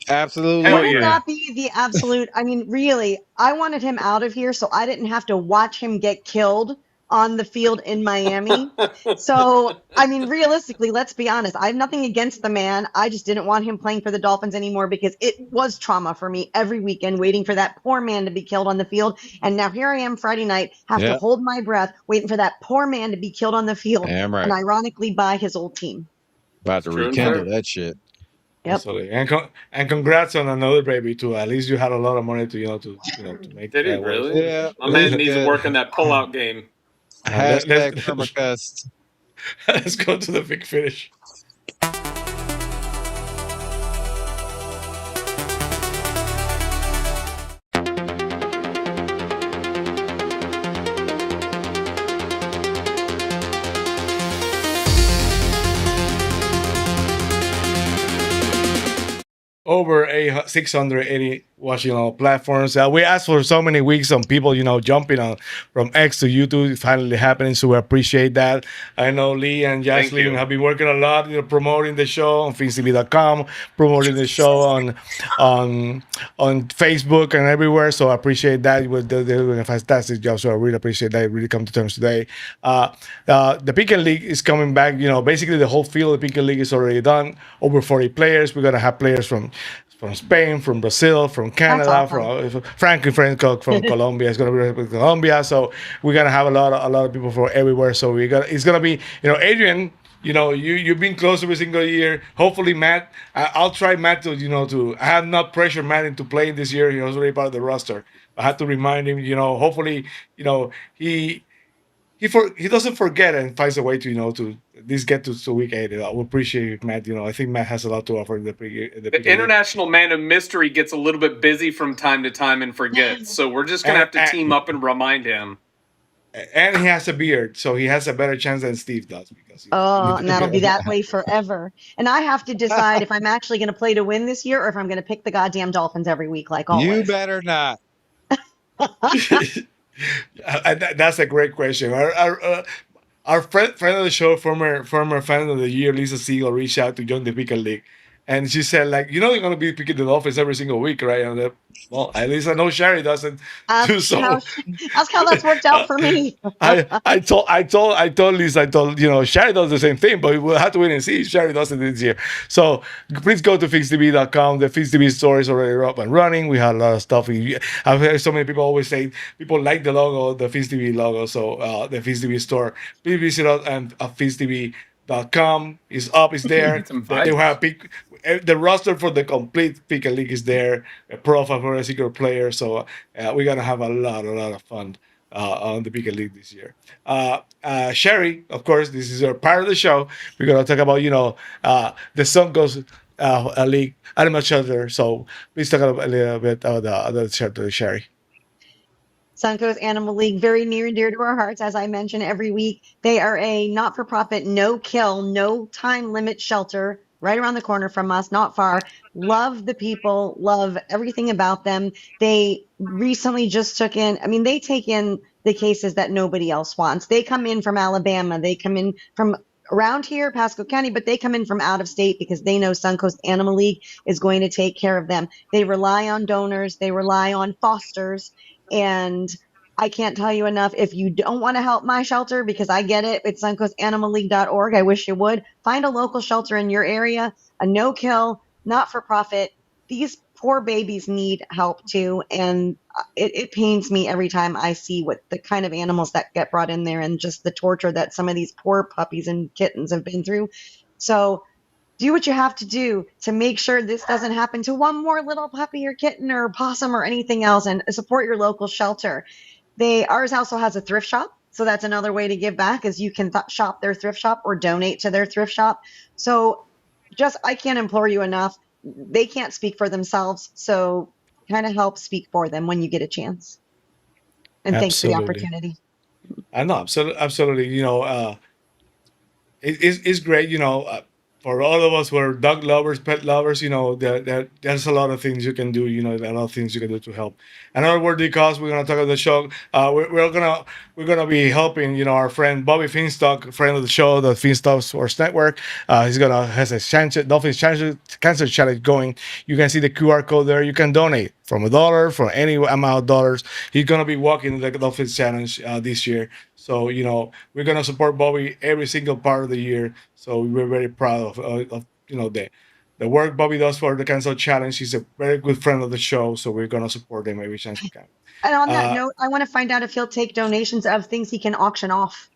Absolutely. Would it not be the absolute? I mean, really, I wanted him out of here so I didn't have to watch him get killed on the field in Miami. So, I mean, realistically, let's be honest. I have nothing against the man. I just didn't want him playing for the Dolphins anymore, because it was trauma for me every weekend waiting for that poor man to be killed on the field. And now here I am Friday night, have to hold my breath, waiting for that poor man to be killed on the field. Damn right. And ironically by his old team. About to rekindle that shit. Yep. Absolutely. And congrats on another baby too. At least you had a lot of money to make. Did he that really? Work. Yeah. My man needs to work in that pullout game. Hashtag permacast. Let's go to the big finish. Over 680 watching on platforms. We asked for so many weeks on people, jumping on from X to YouTube. It's finally happening, so we appreciate that. I know Lee and Jaslyn have been working a lot, promoting the show on PhinsTV.com, promoting the show on Facebook and everywhere. So I appreciate that. They're doing a fantastic job. So I really appreciate that. It really come to terms today. The Pick and League is coming back. Basically the whole field of the Pick and League is already done. Over 40 players. We're gonna have players from from Spain, from Brazil, from Canada, awesome. from Frankie Franco from Colombia. It's gonna be representing Colombia. So we're gonna have a lot of people from everywhere. So it's gonna be, Adrian. You've been close every single year. Hopefully, Matt. I'll try Matt to. I have not pressured Matt into playing this year. He was already part of the roster. I had to remind him. Hopefully, he doesn't forget and finds a way to at least get to week 8. I will appreciate it, Matt. I think Matt has a lot to offer in The international man of mystery gets a little bit busy from time to time and forgets. So we're just gonna have to team up and remind him. And he has a beard, so he has a better chance than Steve does because. Oh, and that'll be that way forever. And I have to decide if I'm actually going to play to win this year or if I'm going to pick the goddamn Dolphins every week, like always. You better not. That's a great question. Our friend of the show, former fan of the year, Lisa Siegel, reached out to join the Pickle League, and she said, like, you're going to be picking the Dolphins every single week, right? And well, at least I know Sherry doesn't do so. That's how that's worked out for me. I told Lisa, Sherry does the same thing, but we'll have to wait and see if Sherry does it this year. So please go to PhinsTV.com. The PhinsTV store is already up and running. We had a lot of stuff. I've heard so many people always say people like the logo, the PhinsTV logo. So the PhinsTV store, please visit us and PhinsTV.com is up, is there. They have the roster for the complete Pickle League is there, a profile for a secret player. So we're gonna have a lot of fun on the Pickle League this year. Sherry, of course, this is our part of the show. We're gonna talk about the Suncoast League Animal Shelter. So please talk a little bit about the other shelter, Sherry. Suncoast Animal League, very near and dear to our hearts, as I mention every week. They are a not-for-profit, no-kill, no-time limit shelter right around the corner from us, not far. Love the people, love everything about them. They recently just they take in the cases that nobody else wants. They come in from Alabama. They come in from around here, Pasco County, but they come in from out of state because they know Suncoast Animal League is going to take care of them. They rely on donors. They rely on fosters. And I can't tell you enough. If you don't want to help my shelter, because I get it, it's suncoastanimaleague.org. I wish you would. Find a local shelter in your area, a no-kill, not-for-profit. These poor babies need help too, and it pains me every time I see what the kind of animals that get brought in there and just the torture that some of these poor puppies and kittens have been through. So do what you have to do to make sure this doesn't happen to one more little puppy or kitten or possum or anything else, and support your local shelter. Ours also has a thrift shop, so that's another way to give back, is you can shop their thrift shop or donate to their thrift shop. So I can't implore you enough. They can't speak for themselves, so kind of help speak for them when you get a chance. And thanks for the opportunity. I know, absolutely. It's great, for all of us who are dog lovers, pet lovers, there's a lot of things you can do, a lot of things you can do to help. Another worthy cause, we're going to talk about the show. We're gonna be helping, our friend Bobby Finstock, friend of the show, the Finstock Sports Network. Has a Dolphins Cancer Challenge going. You can see the QR code there. You can donate from $1, from any amount of dollars. He's going to be walking the Dolphins Challenge this year. So, we're going to support Bobby every single part of the year. So we're very proud of the work Bobby does for the Cancel Challenge. He's a very good friend of the show. So we're going to support him every chance we can. And on that note, I want to find out if he'll take donations of things he can auction off.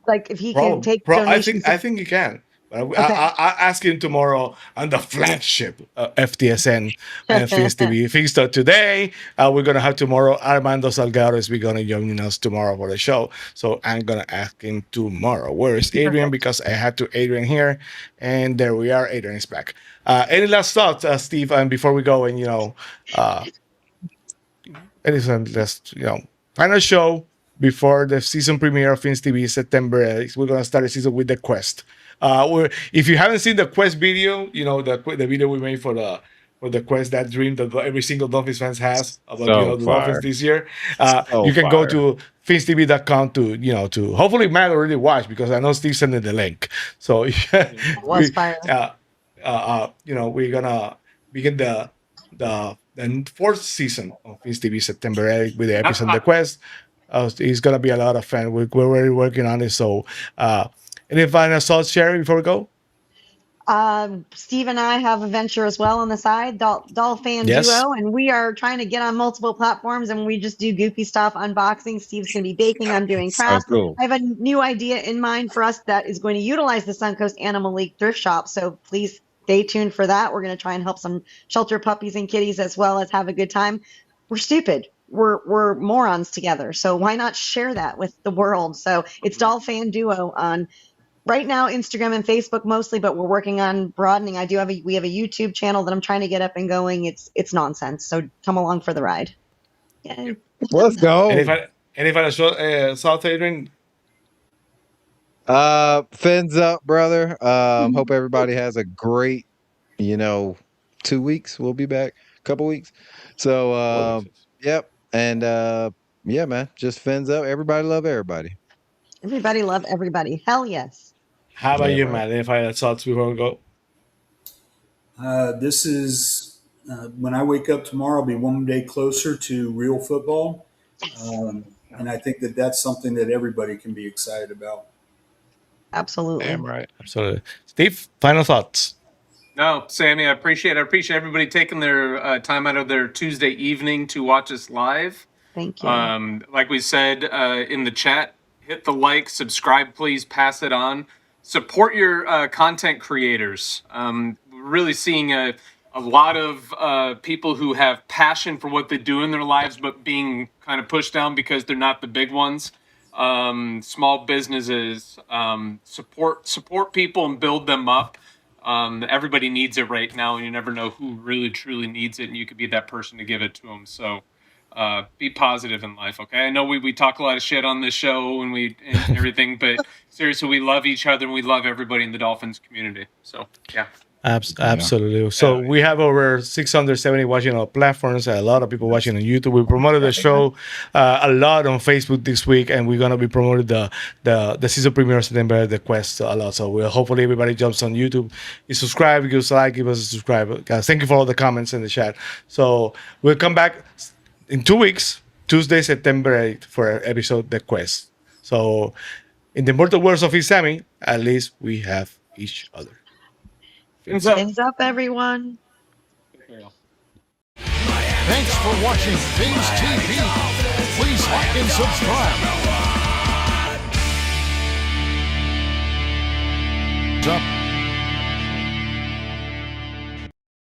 Like if he can take donations. I think he can. I ask him tomorrow on the flagship FTSN and Phins TV. Finstock today. We're going to have tomorrow Armando Salgado is going to join us tomorrow for the show. So I'm going to ask him tomorrow. Where is Adrian? Because I had to Adrian here. And there we are. Adrian is back. Any last thoughts, Steve? And before we go, and final show before the season premiere of Phins TV, September 8th. We're going to start the season with the Quest. If you haven't seen the Quest video, the video we made for the Quest, that dream that every single Dolphins fans has about the Dolphins this year. You can go to PhinsTV.com to hopefully Matt already watched, because I know Steve sent the link. So we're gonna begin the fourth season of Phins TV September 8th with the episode The Quest. It's gonna be a lot of fun. We're already working on it. So any final thoughts, Sherry, before we go? Steve and I have a venture as well on the side, Doll Fan Yes. Duo, and we are trying to get on multiple platforms, and we just do goofy stuff, unboxing. Steve's going to be baking. I'm doing So crafts. cool. I have a new idea in mind for us that is going to utilize the Suncoast Animal League thrift shop. So please stay tuned for that. We're going to try and help some shelter puppies and kitties as well as have a good time. We're stupid. We're morons together. So why not share that with the world? So it's Doll Fan Duo on right now Instagram and Facebook mostly, but we're working on broadening. We have a YouTube channel that I'm trying to get up and going. It's nonsense. So come along for the ride. Yay. Let's go. Any final thoughts, Adrian? Fins up, brother. Hope everybody has a great, 2 weeks. We'll be back. Couple weeks. So yep. And yeah, man. Just fins up. Everybody love everybody. Everybody love everybody. Hell yes. How about Yeah, you, right. Matt? Any final thoughts before we go? This is when I wake up tomorrow, I'll be one day closer to real football. And I think that that's something that everybody can be excited about. Absolutely. Damn right. Absolutely. Steve, final thoughts. No, Sammy, I appreciate everybody taking their time out of their Tuesday evening to watch us live. Thank you. Like we said in the chat, hit the like, subscribe, please, pass it on. Support your content creators. We're really seeing a lot of people who have passion for what they do in their lives, but being kind of pushed down because they're not the big ones. Small businesses, support people and build them up. Everybody needs it right now, and you never know who really truly needs it, and you could be that person to give it to them. So be positive in life, okay? I know we talk a lot of shit on this show and everything, but seriously, we love each other and we love everybody in the Dolphins community. So yeah. Absolutely. So we have over 670 watching on platforms. A lot of people watching on YouTube. We promoted the show a lot on Facebook this week, and we're gonna be promoting the season premiere of September, the Quest a lot. So we'll hopefully everybody jumps on YouTube. You subscribe, give us a like, give us a subscribe. Guys, thank you for all the comments in the chat. So we'll come back in 2 weeks, Tuesday, September 8th, for our episode The Quest. So in the immortal words of Sammy, at least we have each other. Fins up. Fins up, everyone. Thanks for watching Phins TV. Please like and subscribe. Up.